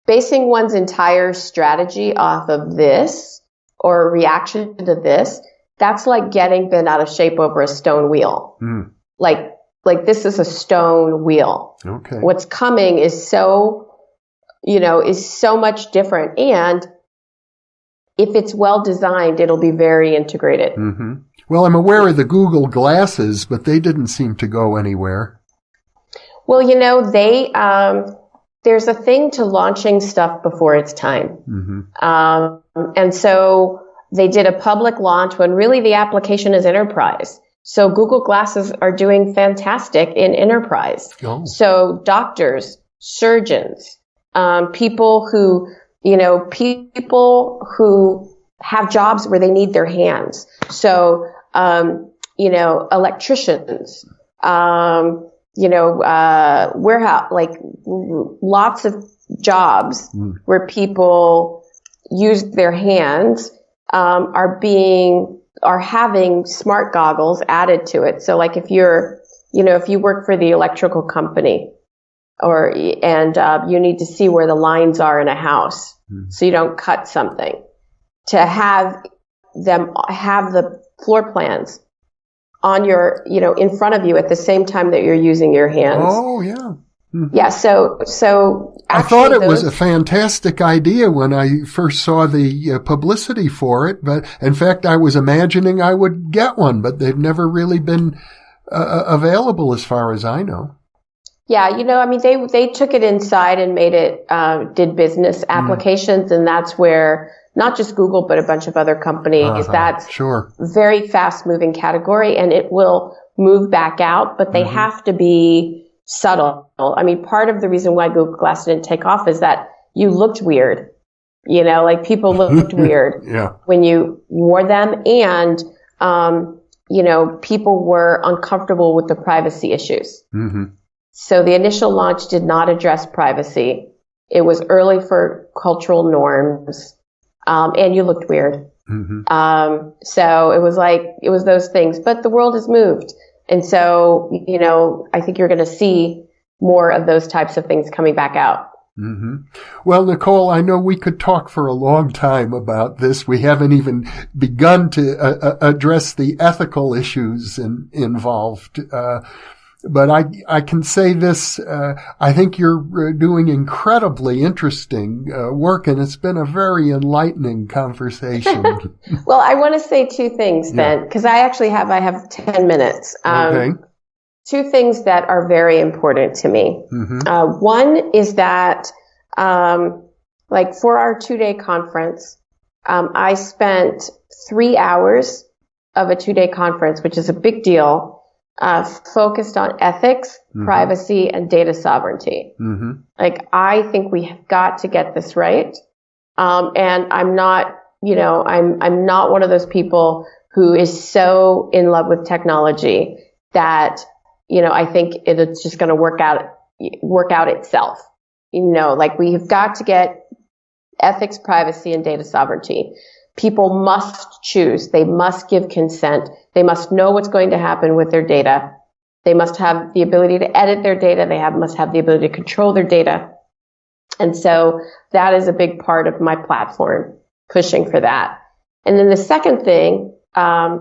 S3: basing one's entire strategy off of this or a reaction to this. That's like getting bent out of shape over a stone wheel. Mm. Like this is a stone wheel.
S1: Okay.
S3: What's coming is so much different. And if it's well designed, it'll be very integrated.
S1: Mm-hmm. Well, I'm aware of the Google glasses, but they didn't seem to go anywhere.
S3: Well, there's a thing to launching stuff before it's time. Mm-hmm. And so they did a public launch when really the application is enterprise. So Google Glasses are doing fantastic in enterprise. Oh. So doctors, surgeons, people who have jobs where they need their hands. So, electricians, warehouse, lots of jobs where people use their hands, are having smart goggles added to it. So if you work for the electrical company you need to see where the lines are in a house so you don't cut something, to have them have the floor plans on your, in front of you at the same time that you're using your hands.
S1: Oh, yeah. Mm-hmm.
S3: Yeah. So
S1: I thought it was a fantastic idea when I first saw the publicity for it. But in fact, I was imagining I would get one, but they've never really been available as far as I know.
S3: Yeah. They took it inside and made it, did business applications. And that's where not just Google, but a bunch of other companies, that's
S1: sure.
S3: Very fast moving category. And it will move back out, but they have to be subtle. I mean, part of the reason why Google Glass didn't take off is that you looked weird. You know, like people looked weird when you wore them, and you know, people were uncomfortable with the privacy issues. So the initial launch did not address privacy. It was early for cultural norms, and you looked weird. So it was those things, but the world has moved. And so, you know, I think you're going to see more of those types of things coming back out.
S1: Well, Nichol, I know we could talk for a long time about this. We haven't even begun to address the ethical issues involved. But I can say this, I think you're doing incredibly interesting work, and it's been a very enlightening conversation.
S3: Well, I want to say two things then, because I have 10 minutes.
S1: Okay.
S3: Two things that are very important to me. One is that, like for our 2-day conference, I spent 3 hours of a 2-day conference, which is a big deal, focused on ethics, privacy, and data sovereignty. Like, I think we have got to get this right. And I'm not, you know, I'm not one of those people who is so in love with technology that, you know, I think it's just going to work out itself. You know, like, we have got to get ethics, privacy, and data sovereignty. People must choose. They must give consent. They must know what's going to happen with their data. They must have the ability to edit their data. They must have the ability to control their data. And so that is a big part of my platform, pushing for that. And then the second thing,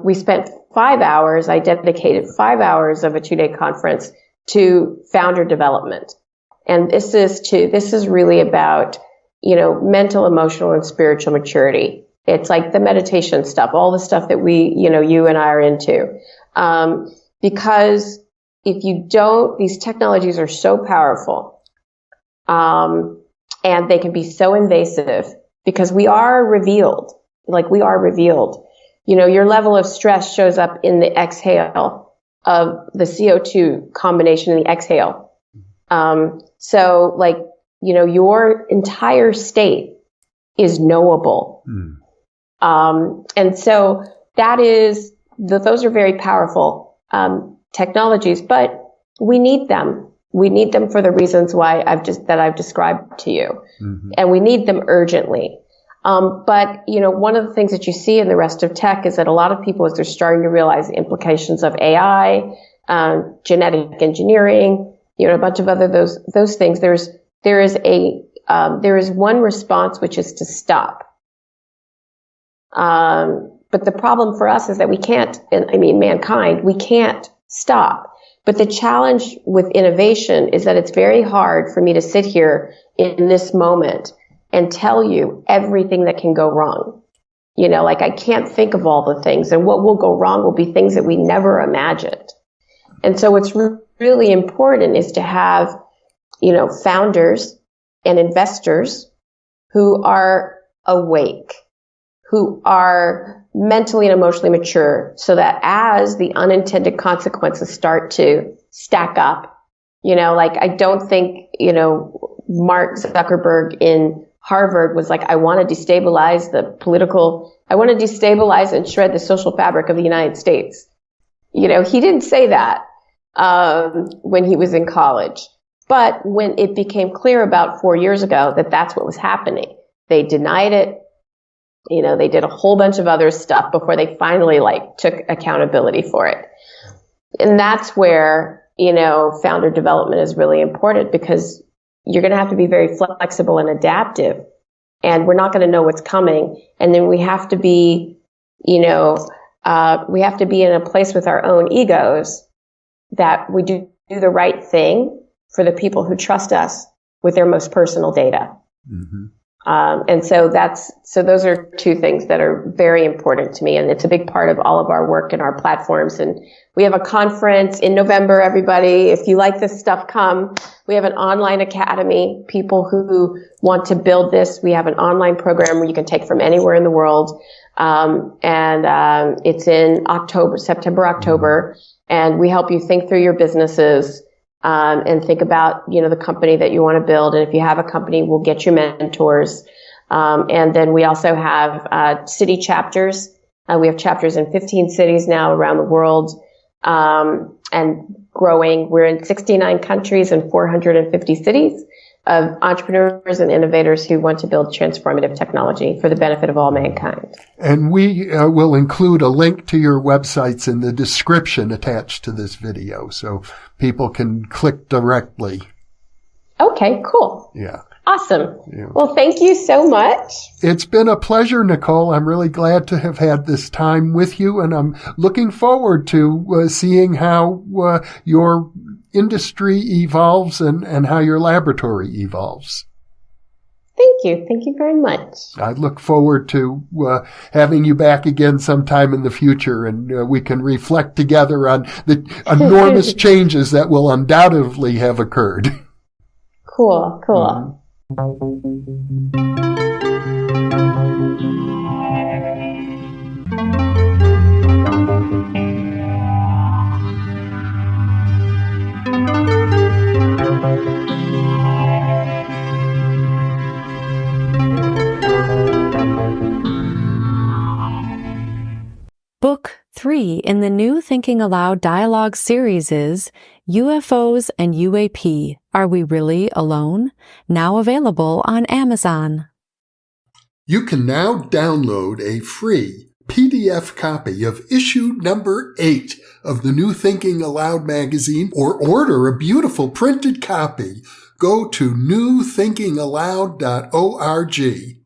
S3: we spent 5 hours, I dedicated 5 hours of a 2-day conference to founder development. And this is really about, you know, mental, emotional, and spiritual maturity. It's like the meditation stuff, all the stuff that you and I are into. Because if you don't, these technologies are so powerful, and they can be so invasive, because we are revealed. You know, your level of stress shows up in the exhale of the CO2 combination in the exhale. So, like, you know, your entire state is knowable. And so those are very powerful technologies, but we need them. We need them for the reasons why I've described to you. And we need them urgently. But, you know, one of the things that you see in the rest of tech is that a lot of people, as they're starting to realize the implications of AI, genetic engineering, you know, a bunch of other those things, there is one response, which is to stop. But the problem for us is that we can't, mankind, we can't stop. But the challenge with innovation is that it's very hard for me to sit here in this moment and tell you everything that can go wrong. You know, like, I can't think of all the things, and what will go wrong will be things that we never imagined. And so what's really important is to have, you know, founders and investors who are awake, who are mentally and emotionally mature, so that as the unintended consequences start to stack up, you know, like, I don't think, you know, Mark Zuckerberg in Harvard was like, I want to destabilize and shred the social fabric of the United States. You know, he didn't say that when he was in college. But when it became clear about 4 years ago that that's what was happening, they denied it. You know, they did a whole bunch of other stuff before they finally, like, took accountability for it. And that's where, you know, founder development is really important, because you're going to have to be very flexible and adaptive, and we're not going to know what's coming. And then we have to be, you know, we have to be in a place with our own egos that we do the right thing for the people who trust us with their most personal data. And so those are two things that are very important to me. And it's a big part of all of our work and our platforms. And we have a conference in November, everybody. If you like this stuff, come. We have an online academy. People who want to build this, we have an online program where you can take from anywhere in the world. And it's in September, October. And we help you think through your businesses, and think about, the company that you want to build. And if you have a company, we'll get you mentors. And then we also have city chapters. We have chapters in 15 cities now around the world, and growing. We're in 69 countries and 450 cities of entrepreneurs and innovators who want to build transformative technology for the benefit of all mankind.
S1: And we will include a link to your websites in the description attached to this video so people can click directly.
S3: Okay, cool.
S1: Yeah.
S3: Awesome.
S1: Yeah.
S3: Well, thank you so much.
S1: It's been a pleasure, Nichol. I'm really glad to have had this time with you, and I'm looking forward to seeing how your industry evolves and how your laboratory evolves.
S3: Thank you. Thank you very much.
S1: I look forward to having you back again sometime in the future, and we can reflect together on the enormous changes that will undoubtedly have occurred.
S3: Cool, cool.
S4: Book 3 in the new Thinking Aloud dialogue series is UFOs and UAP, Are We Really Alone? Now available on Amazon.
S1: You can now download a free PDF copy of issue number 8 of the new Thinking Aloud magazine, or order a beautiful printed copy. Go to newthinkingaloud.org